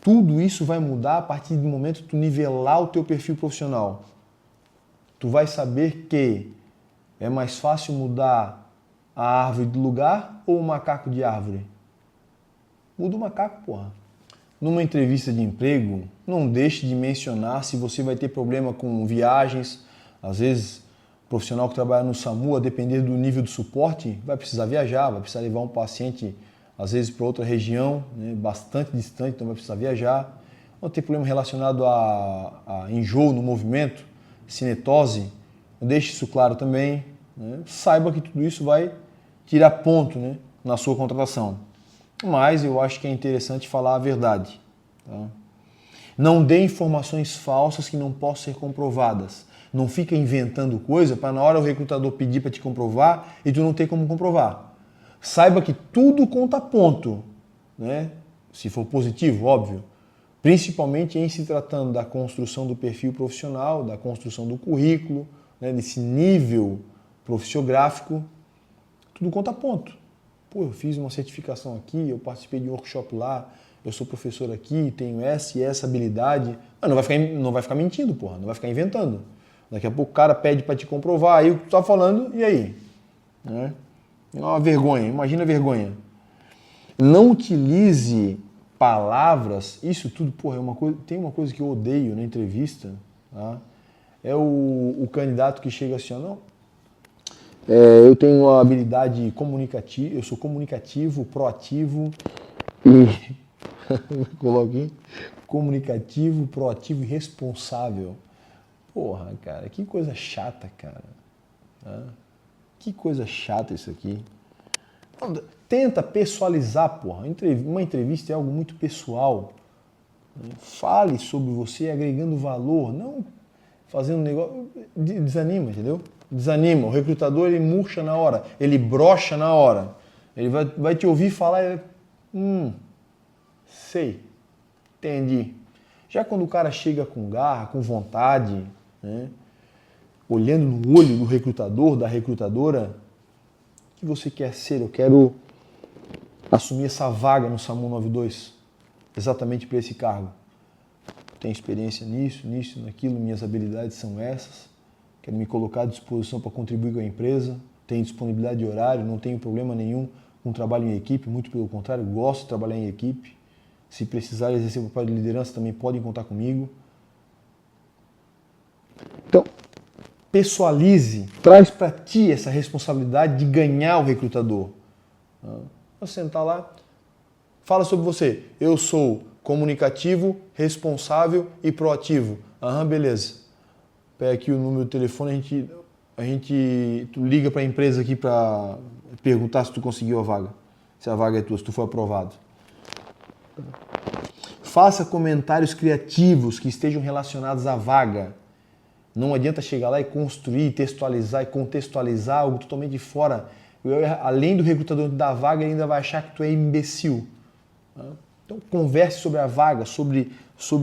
tudo isso vai mudar a partir do momento que tu nivelar o teu perfil profissional. Tu vai saber que é mais fácil mudar a árvore de lugar ou o macaco de árvore? Muda o macaco, porra. Numa entrevista de emprego, não deixe de mencionar se você vai ter problema com viagens. Às vezes, o profissional que trabalha no SAMU, a depender do nível de suporte, vai precisar viajar, vai precisar levar um paciente, às vezes, para outra região, né, bastante distante, então vai precisar viajar. Ou ter problema relacionado a enjoo no movimento, cinetose, deixe isso claro também. Né? Saiba que tudo isso vai tirar ponto, né, na sua contratação. Mas eu acho que é interessante falar a verdade. Tá? Não dê informações falsas que não possam ser comprovadas. Não fica inventando coisa para na hora o recrutador pedir para te comprovar e tu não ter como comprovar. Saiba que tudo conta ponto, né? Se for positivo, óbvio. Principalmente em se tratando da construção do perfil profissional, da construção do currículo, né? Desse nível profissiográfico, tudo conta ponto. Pô, eu fiz uma certificação aqui, eu participei de um workshop lá, eu sou professor aqui, tenho essa e essa habilidade. Mas não vai ficar mentindo, porra, não vai ficar inventando. Daqui a pouco o cara pede para te comprovar, aí o que tu tá falando, e aí? Né? É uma vergonha, imagina a vergonha. Não utilize palavras, isso tudo, porra, tem uma coisa que eu odeio na entrevista, tá? É o candidato que chega assim, ó, não, eu tenho uma habilidade comunicativa, eu sou comunicativo, proativo e coloquei comunicativo, proativo e responsável. Porra, cara, que coisa chata, cara. Que coisa chata isso aqui. Tenta pessoalizar, porra. Uma entrevista é algo muito pessoal. Fale sobre você agregando valor, não fazendo negócio. Desanima, entendeu? Desanima. O recrutador, ele murcha na hora, ele brocha na hora. Ele vai te ouvir falar, sei, entendi. Já quando o cara chega com garra, com vontade, né, olhando no olho do recrutador, da recrutadora, o que você quer ser? Eu quero assumir essa vaga no SAMU 92, exatamente para esse cargo. Tenho experiência nisso, naquilo, minhas habilidades são essas. Quero me colocar à disposição para contribuir com a empresa, tenho disponibilidade de horário, não tenho problema nenhum com trabalho em equipe, muito pelo contrário, gosto de trabalhar em equipe. Se precisar exercer o papel de liderança, também podem contar comigo. Então, pessoalize, traz para ti essa responsabilidade de ganhar o recrutador. Você sentar lá, fala sobre você. Eu sou comunicativo, responsável e proativo. Beleza. Pega aqui o número do telefone, tu liga para a empresa aqui para perguntar se tu conseguiu a vaga. Se a vaga é tua, se tu for aprovado. Faça comentários criativos que estejam relacionados à vaga. Não adianta chegar lá e construir, textualizar e contextualizar algo totalmente de fora. Além do recrutador da vaga, ele ainda vai achar que tu é imbecil. Então, converse sobre a vaga, sobre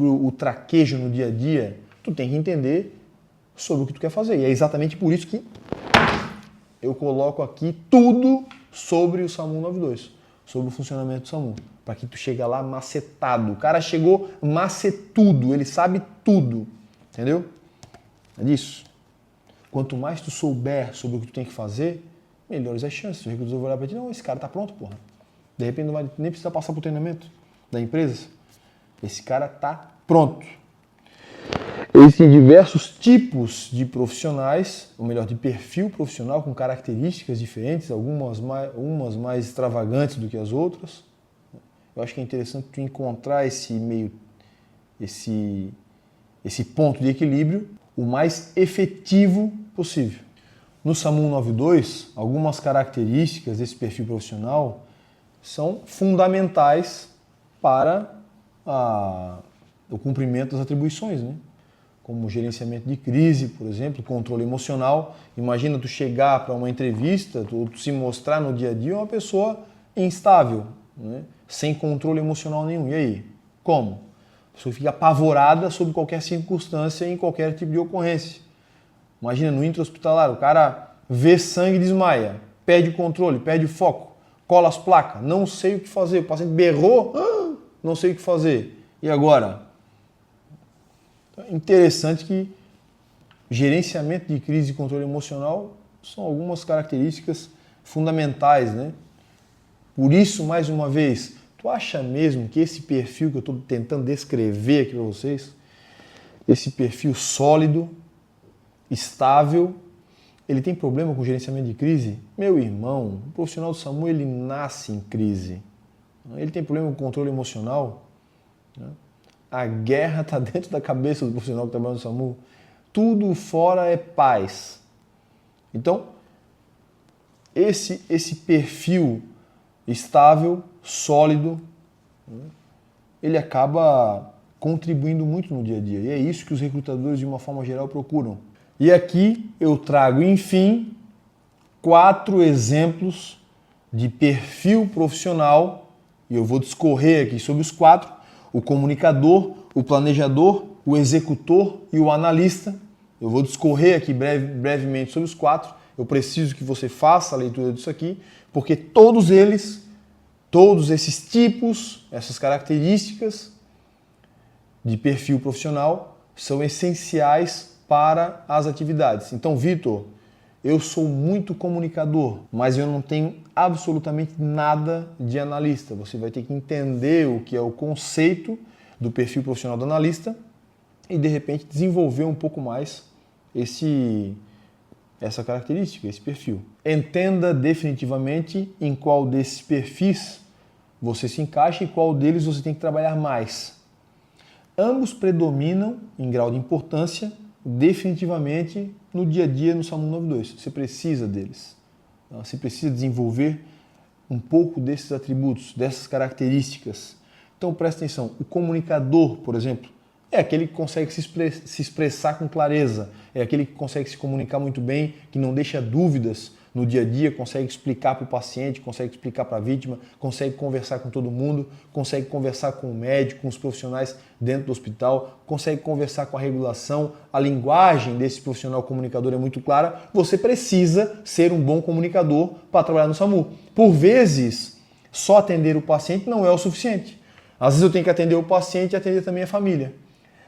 o traquejo no dia a dia. Tu tem que entender sobre o que tu quer fazer. E é exatamente por isso que eu coloco aqui tudo sobre o SAMU 92. sobre o funcionamento do SAMU, para que tu chegue lá macetado. O cara chegou macetudo, ele sabe tudo, entendeu? É disso. Quanto mais tu souber sobre o que tu tem que fazer, melhores as chances. O recrutador vai olhar para ti, não, esse cara tá pronto, porra. De repente não vai nem precisar passar pro treinamento da empresa. Esse cara tá pronto. Existem diversos tipos de profissionais, ou melhor, de perfil profissional com características diferentes, umas mais extravagantes do que as outras. Eu acho que é interessante tu encontrar esse ponto de equilíbrio o mais efetivo possível. No SAMU 192, algumas características desse perfil profissional são fundamentais para o cumprimento das atribuições, né? Como gerenciamento de crise, por exemplo, controle emocional. Imagina tu chegar para uma entrevista, tu se mostrar no dia a dia uma pessoa instável, né? Sem controle emocional nenhum. E aí? Como? A pessoa fica apavorada sob qualquer circunstância, em qualquer tipo de ocorrência. Imagina no intra-hospitalar, o cara vê sangue e desmaia, perde o controle, perde o foco, cola as placas, não sei o que fazer, o paciente berrou, não sei o que fazer. E agora? Interessante que gerenciamento de crise e controle emocional são algumas características fundamentais, né? Por isso, mais uma vez, tu acha mesmo que esse perfil que eu estou tentando descrever aqui para vocês, esse perfil sólido, estável, ele tem problema com gerenciamento de crise? Meu irmão, o profissional do SAMU, ele nasce em crise. Ele tem problema com controle emocional, né? A guerra está dentro da cabeça do profissional que trabalha no SAMU. Tudo fora é paz. Então, esse perfil estável, sólido, ele acaba contribuindo muito no dia a dia. E é isso que os recrutadores, de uma forma geral, procuram. E aqui eu trago, enfim, 4 exemplos de perfil profissional, e eu vou discorrer aqui sobre os 4. O comunicador, o planejador, o executor e o analista. Eu vou discorrer aqui brevemente sobre os 4. Eu preciso que você faça a leitura disso aqui, porque todos esses tipos, essas características de perfil profissional são essenciais para as atividades. Então, Vitor, eu sou muito comunicador, mas eu não tenho absolutamente nada de analista. Você vai ter que entender o que é o conceito do perfil profissional do analista e, de repente, desenvolver um pouco mais essa característica, esse perfil. Entenda definitivamente em qual desses perfis você se encaixa e qual deles você tem que trabalhar mais. Ambos predominam em grau de importância definitivamente no dia a dia no SAMU 192. Você precisa deles. Você precisa desenvolver um pouco desses atributos, dessas características. Então presta atenção, o comunicador, por exemplo, é aquele que consegue se expressar com clareza, é aquele que consegue se comunicar muito bem, que não deixa dúvidas no dia a dia, consegue explicar para o paciente, consegue explicar para a vítima, consegue conversar com todo mundo, consegue conversar com o médico, com os profissionais dentro do hospital, consegue conversar com a regulação, a linguagem desse profissional comunicador é muito clara. Você precisa ser um bom comunicador para trabalhar no SAMU. Por vezes, só atender o paciente não é o suficiente. Às vezes eu tenho que atender o paciente e atender também a família.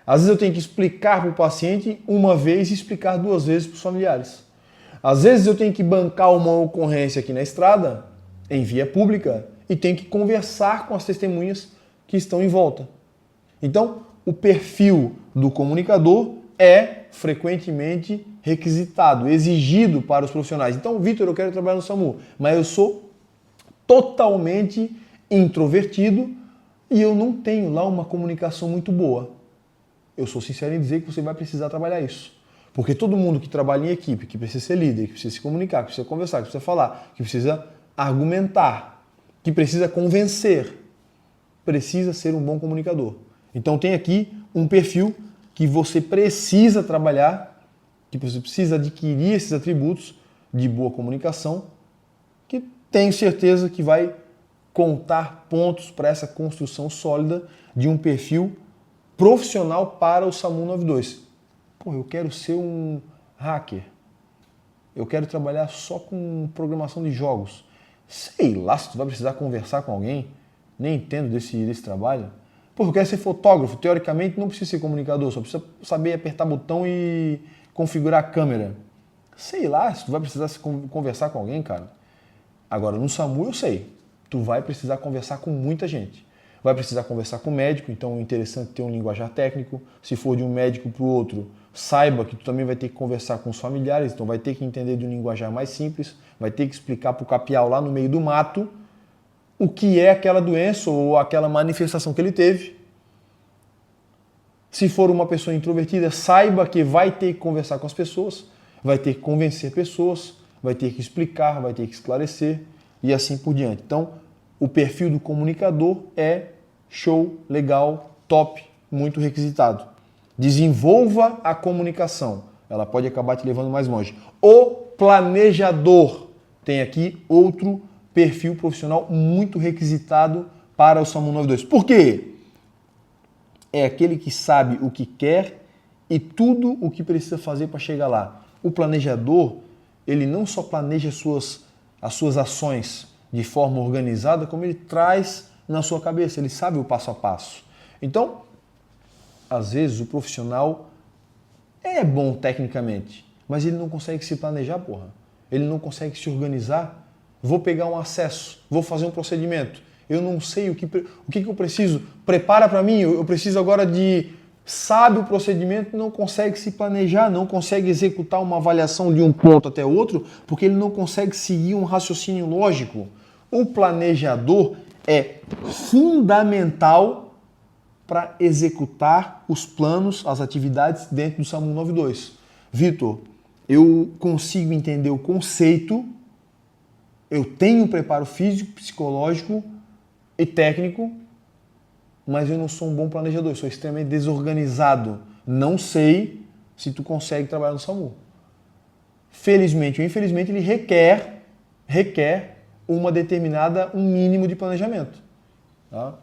Às vezes eu tenho que explicar para o paciente uma vez e explicar 2 vezes para os familiares. Às vezes eu tenho que bancar uma ocorrência aqui na estrada, em via pública, e tenho que conversar com as testemunhas que estão em volta. Então, o perfil do comunicador é frequentemente requisitado, exigido para os profissionais. Então, Vitor, eu quero trabalhar no SAMU, mas eu sou totalmente introvertido e eu não tenho lá uma comunicação muito boa. Eu sou sincero em dizer que você vai precisar trabalhar isso. Porque todo mundo que trabalha em equipe, que precisa ser líder, que precisa se comunicar, que precisa conversar, que precisa falar, que precisa argumentar, que precisa convencer, precisa ser um bom comunicador. Então tem aqui um perfil que você precisa trabalhar, que você precisa adquirir esses atributos de boa comunicação, que tenho certeza que vai contar pontos para essa construção sólida de um perfil profissional para o SAMU 92. Pô, eu quero ser um hacker. Eu quero trabalhar só com programação de jogos. Sei lá se tu vai precisar conversar com alguém. Nem entendo desse trabalho. Pô, eu quero ser fotógrafo. Teoricamente não precisa ser comunicador, só precisa saber apertar botão e configurar a câmera. Sei lá se tu vai precisar conversar com alguém, cara. Agora, no SAMU eu sei. Tu vai precisar conversar com muita gente. Vai precisar conversar com o médico, então é interessante ter um linguajar técnico. Se for de um médico para o outro, saiba que tu também vai ter que conversar com os familiares, então vai ter que entender de um linguajar mais simples, vai ter que explicar para o capial lá no meio do mato o que é aquela doença ou aquela manifestação que ele teve. Se for uma pessoa introvertida, saiba que vai ter que conversar com as pessoas, vai ter que convencer pessoas, vai ter que explicar, vai ter que esclarecer e assim por diante. Então, o perfil do comunicador é show, legal, top, muito requisitado. Desenvolva a comunicação. Ela pode acabar te levando mais longe. O planejador tem aqui outro perfil profissional muito requisitado para o SAMU 92. Por quê? É aquele que sabe o que quer e tudo o que precisa fazer para chegar lá. O planejador, ele não só planeja as suas ações de forma organizada, como ele traz na sua cabeça, ele sabe o passo a passo. Então, às vezes o profissional é bom tecnicamente, mas ele não consegue se planejar, porra. Ele não consegue se organizar. Vou pegar um acesso, vou fazer um procedimento. Eu não sei o que eu preciso. Prepara para mim, eu preciso agora de... Sabe o procedimento, não consegue se planejar, não consegue executar uma avaliação de um ponto até outro, porque ele não consegue seguir um raciocínio lógico. O planejador é fundamental para executar os planos, as atividades dentro do SAMU 92. Vitor, eu consigo entender o conceito, eu tenho preparo físico, psicológico e técnico, mas eu não sou um bom planejador, eu sou extremamente desorganizado. Não sei se tu consegue trabalhar no SAMU. Felizmente ou infelizmente, ele requer um mínimo de planejamento. Tá?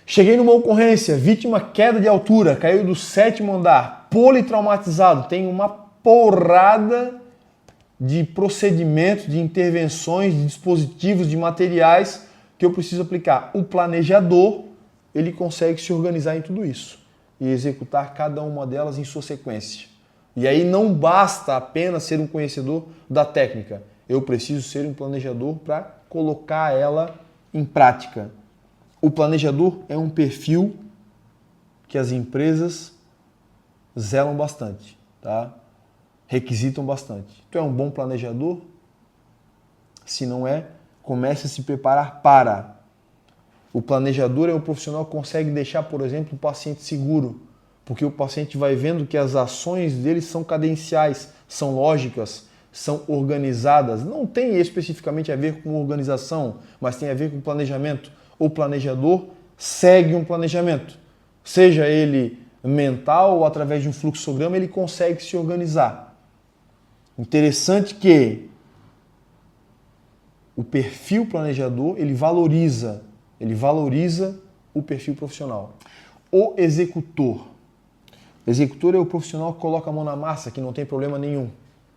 Cheguei numa ocorrência, vítima queda de altura, caiu do 7º andar, politraumatizado, tem uma porrada de procedimentos, de intervenções, de dispositivos, de materiais que eu preciso aplicar. O planejador, ele consegue se organizar em tudo isso e executar cada uma delas em sua sequência. E aí não basta apenas ser um conhecedor da técnica. Eu preciso ser um planejador para colocar ela em prática. O planejador é um perfil que as empresas zelam bastante, tá? Requisitam bastante. Tu é um bom planejador? Se não é, comece a se preparar para. O planejador é o profissional que consegue deixar, por exemplo, o paciente seguro, porque o paciente vai vendo que as ações dele são cadenciais, são lógicas, são organizadas. Não tem especificamente a ver com organização, mas tem a ver com planejamento. O planejador segue um planejamento, seja ele mental ou através de um fluxograma, ele consegue se organizar. Interessante que o perfil planejador, ele valoriza o perfil profissional. O executor. O executor é o profissional que coloca a mão na massa, que não tem problema nenhum.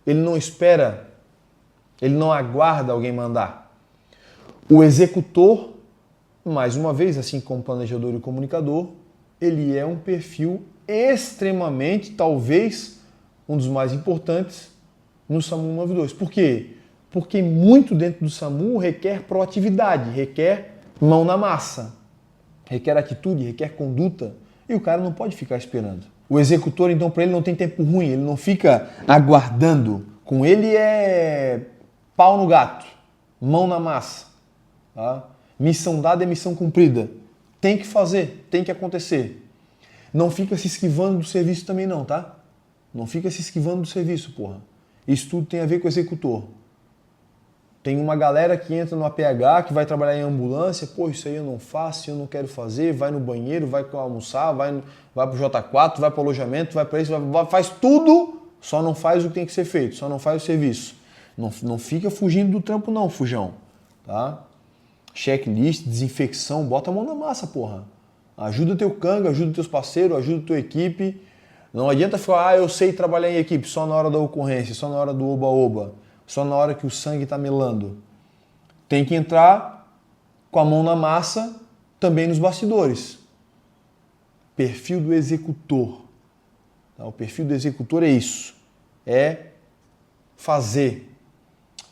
Ele não espera, ele não aguarda alguém mandar. O executor, mais uma vez, assim como o planejador e o comunicador, ele é um perfil extremamente, talvez, um dos mais importantes no SAMU 92. Por quê? Porque muito dentro do SAMU requer proatividade, requer mão na massa, requer atitude, requer conduta, e o cara não pode ficar esperando. O executor, então, para ele não tem tempo ruim, ele não fica aguardando. Com ele é pau no gato, mão na massa. Tá? Missão dada é missão cumprida. Tem que fazer, tem que acontecer. Não fica se esquivando do serviço também não, tá? Não fica se esquivando do serviço, porra. Isso tudo tem a ver com o executor. Tem uma galera que entra no APH, que vai trabalhar em ambulância, pô, isso aí eu não faço, eu não quero fazer, vai no banheiro, vai almoçar, vai pro J4, vai pro alojamento, vai para isso, faz tudo, só não faz o que tem que ser feito, só não faz o serviço. Não fica fugindo do trampo não, fujão. Tá? Checklist, desinfecção, bota a mão na massa, porra. Ajuda teu canga, ajuda teus parceiros, ajuda tua equipe. Não adianta falar, eu sei trabalhar em equipe, só na hora da ocorrência, só na hora do oba-oba. Só na hora que o sangue está melando. tem que entrar com a mão na massa também nos bastidores. Perfil do executor. O perfil do executor é isso, é fazer.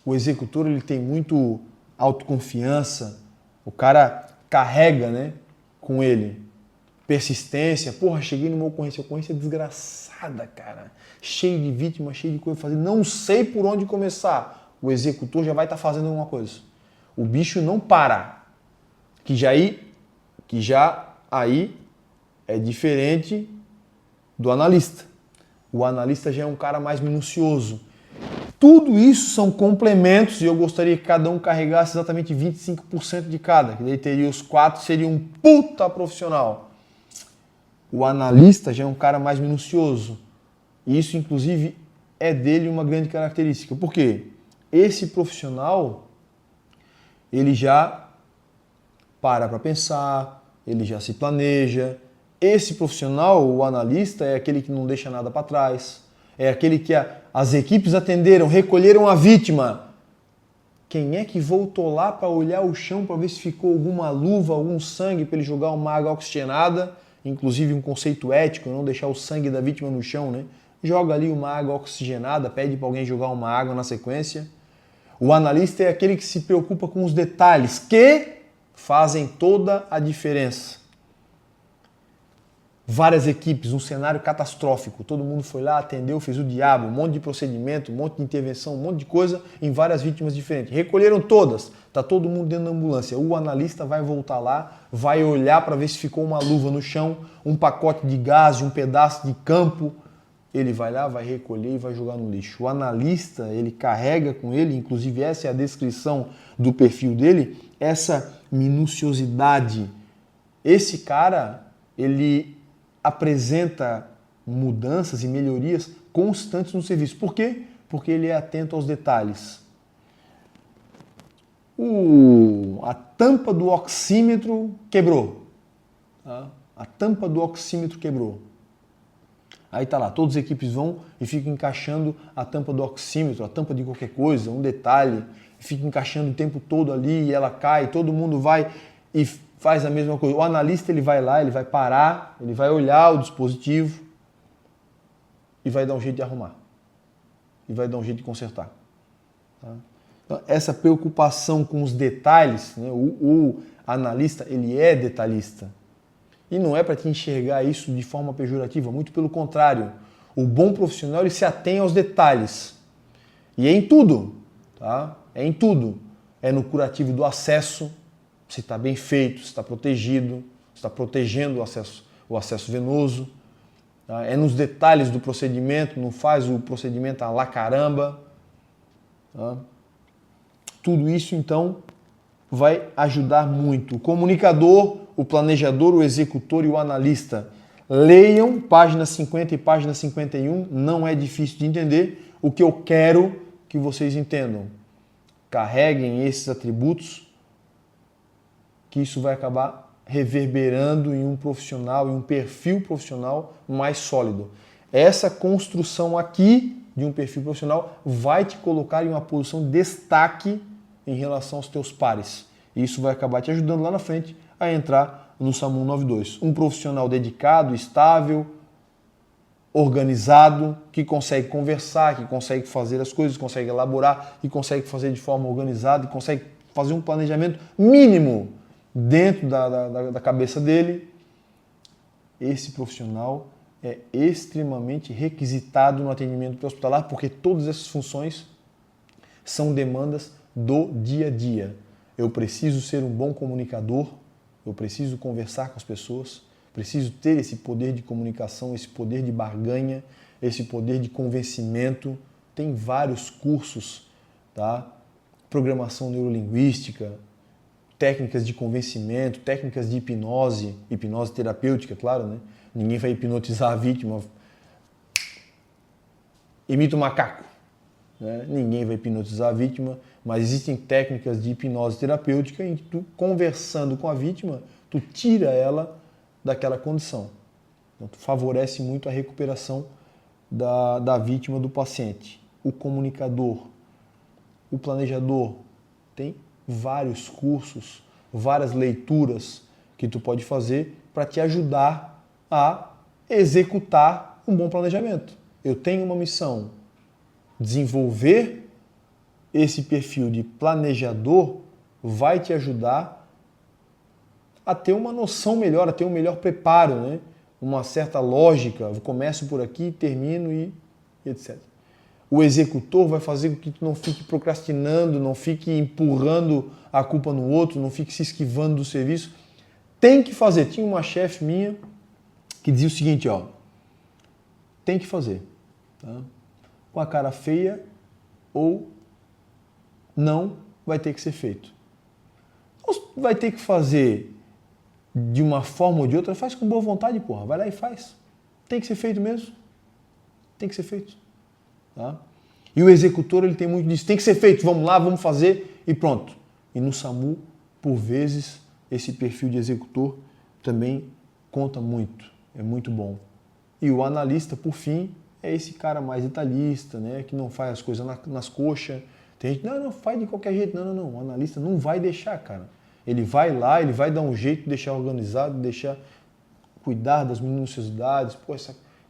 O executor ele tem muito autoconfiança, o cara carrega, né, com ele. Persistência, porra, cheguei numa ocorrência desgraçada, cara. Cheio de vítimas, cheio de coisa pra fazer. Não sei por onde começar. O executor já vai estar fazendo alguma coisa. O bicho não para. Que já aí é diferente do analista. O analista já é um cara mais minucioso. Tudo isso são complementos e eu gostaria que cada um carregasse exatamente 25% de cada. Que daí teria os 4, seria um puta profissional. O analista já é um cara mais minucioso. E isso, inclusive, é dele uma grande característica. Por quê? Esse profissional, ele já para pensar, ele já se planeja. Esse profissional, o analista, é aquele que não deixa nada para trás. É aquele que as equipes atenderam, recolheram a vítima. Quem é que voltou lá para olhar o chão para ver se ficou alguma luva, algum sangue para ele jogar uma água oxigenada? Inclusive um conceito ético, não deixar o sangue da vítima no chão, né? Joga ali uma água oxigenada, pede para alguém jogar uma água na sequência. O analista é aquele que se preocupa com os detalhes que fazem toda a diferença. Várias equipes, um cenário catastrófico, todo mundo foi lá, atendeu, fez o diabo, um monte de procedimento, um monte de intervenção, um monte de coisa em várias vítimas diferentes. Recolheram todas, tá todo mundo dentro da ambulância. O analista vai voltar lá, vai olhar para ver se ficou uma luva no chão, um pacote de gás, um pedaço de campo. Ele vai lá, vai recolher e vai jogar no lixo. O analista, ele carrega com ele, inclusive essa é a descrição do perfil dele, essa minuciosidade. Esse cara, ele apresenta mudanças e melhorias constantes no serviço. Por quê? Porque ele é atento aos detalhes. A tampa do oxímetro quebrou. Tá? A tampa do oxímetro quebrou. Aí tá lá, todas as equipes vão e ficam encaixando a tampa do oxímetro, a tampa de qualquer coisa, um detalhe, fica encaixando o tempo todo ali e ela cai, todo mundo vai e faz a mesma coisa. O analista ele vai lá, ele vai parar, ele vai olhar o dispositivo e vai dar um jeito de arrumar. E vai dar um jeito de consertar. Tá? Então, essa preocupação com os detalhes, né? O analista ele é detalhista. E não é para te enxergar isso de forma pejorativa, muito pelo contrário. O bom profissional ele se atém aos detalhes. E é em tudo. Tá? É em tudo. É no curativo do acesso, se está bem feito, se está protegido, se está protegendo o acesso venoso. Tá? É nos detalhes do procedimento, não faz o procedimento a lá caramba. Tá? Tudo isso, então, vai ajudar muito. O comunicador, o planejador, o executor e o analista. Leiam página 50 e página 51, não é difícil de entender. O que eu quero que vocês entendam. Carreguem esses atributos, que isso vai acabar reverberando em um profissional, em um perfil profissional mais sólido. Essa construção aqui de um perfil profissional vai te colocar em uma posição de destaque em relação aos teus pares. E isso vai acabar te ajudando lá na frente a entrar no SAMU 92. Um profissional dedicado, estável, organizado, que consegue conversar, que consegue fazer as coisas, consegue elaborar, que consegue fazer de forma organizada, que consegue fazer um planejamento mínimo dentro da cabeça dele. Esse profissional é extremamente requisitado no atendimento hospitalar, porque todas essas funções são demandas do dia a dia. Eu preciso ser um bom comunicador, eu preciso conversar com as pessoas, preciso ter esse poder de comunicação, esse poder de barganha, esse poder de convencimento. Tem vários cursos, tá? Programação neurolinguística, técnicas de convencimento, técnicas de hipnose terapêutica, claro, né? Ninguém vai hipnotizar a vítima. Imita o macaco. Né? Ninguém vai hipnotizar a vítima, mas existem técnicas de hipnose terapêutica em que tu, conversando com a vítima, tu tira ela daquela condição. Então, tu favorece muito a recuperação da vítima, do paciente. O comunicador, o planejador, tem vários cursos, várias leituras que tu pode fazer para te ajudar a executar um bom planejamento. Eu tenho uma missão, desenvolver esse perfil de planejador vai te ajudar a ter uma noção melhor, a ter um melhor preparo, né? Uma certa lógica. Eu começo por aqui, termino e etc. O executor vai fazer com que tu não fique procrastinando, não fique empurrando a culpa no outro, não fique se esquivando do serviço. Tem que fazer. Tinha uma chefe minha que dizia o seguinte, ó, tem que fazer, tá? Com a cara feia ou não vai ter que ser feito. Vai ter que fazer de uma forma ou de outra, faz com boa vontade, porra. Vai lá e faz. Tem que ser feito mesmo. Tem que ser feito. Tá? E o executor, ele tem muito disso. Tem que ser feito. Vamos lá, vamos fazer e pronto. E no SAMU, por vezes, esse perfil de executor também conta muito. É muito bom. E o analista, por fim, é esse cara mais detalhista, né? Que não faz as coisas nas coxas. Tem gente, não, faz de qualquer jeito. Não. O analista não vai deixar, cara. Ele vai lá, ele vai dar um jeito de deixar organizado, deixar cuidar das minuciosidades. Pô,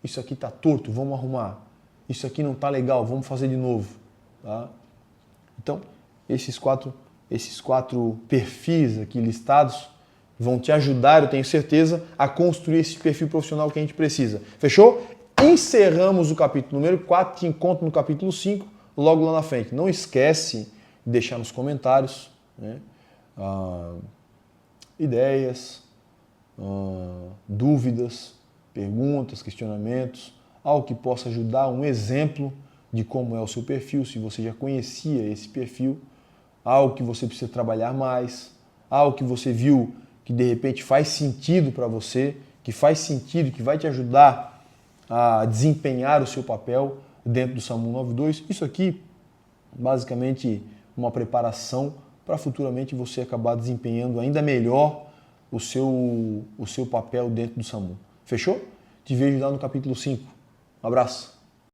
isso aqui tá torto, vamos arrumar. Isso aqui não tá legal, vamos fazer de novo. Tá? Então, esses quatro perfis aqui listados vão te ajudar, eu tenho certeza, a construir esse perfil profissional que a gente precisa. Fechou? Encerramos o capítulo número 4, te encontro no capítulo 5, logo lá na frente. Não esquece de deixar nos comentários, né? Ideias, dúvidas, perguntas, questionamentos, algo que possa ajudar, um exemplo de como é o seu perfil, se você já conhecia esse perfil, algo que você precisa trabalhar mais, algo que você viu que de repente faz sentido para você, que faz sentido, que vai te ajudar a desempenhar o seu papel dentro do SAMU 92. Isso aqui, basicamente, uma preparação para futuramente você acabar desempenhando ainda melhor o seu papel dentro do SAMU. Fechou? Te vejo lá no capítulo 5. Um abraço.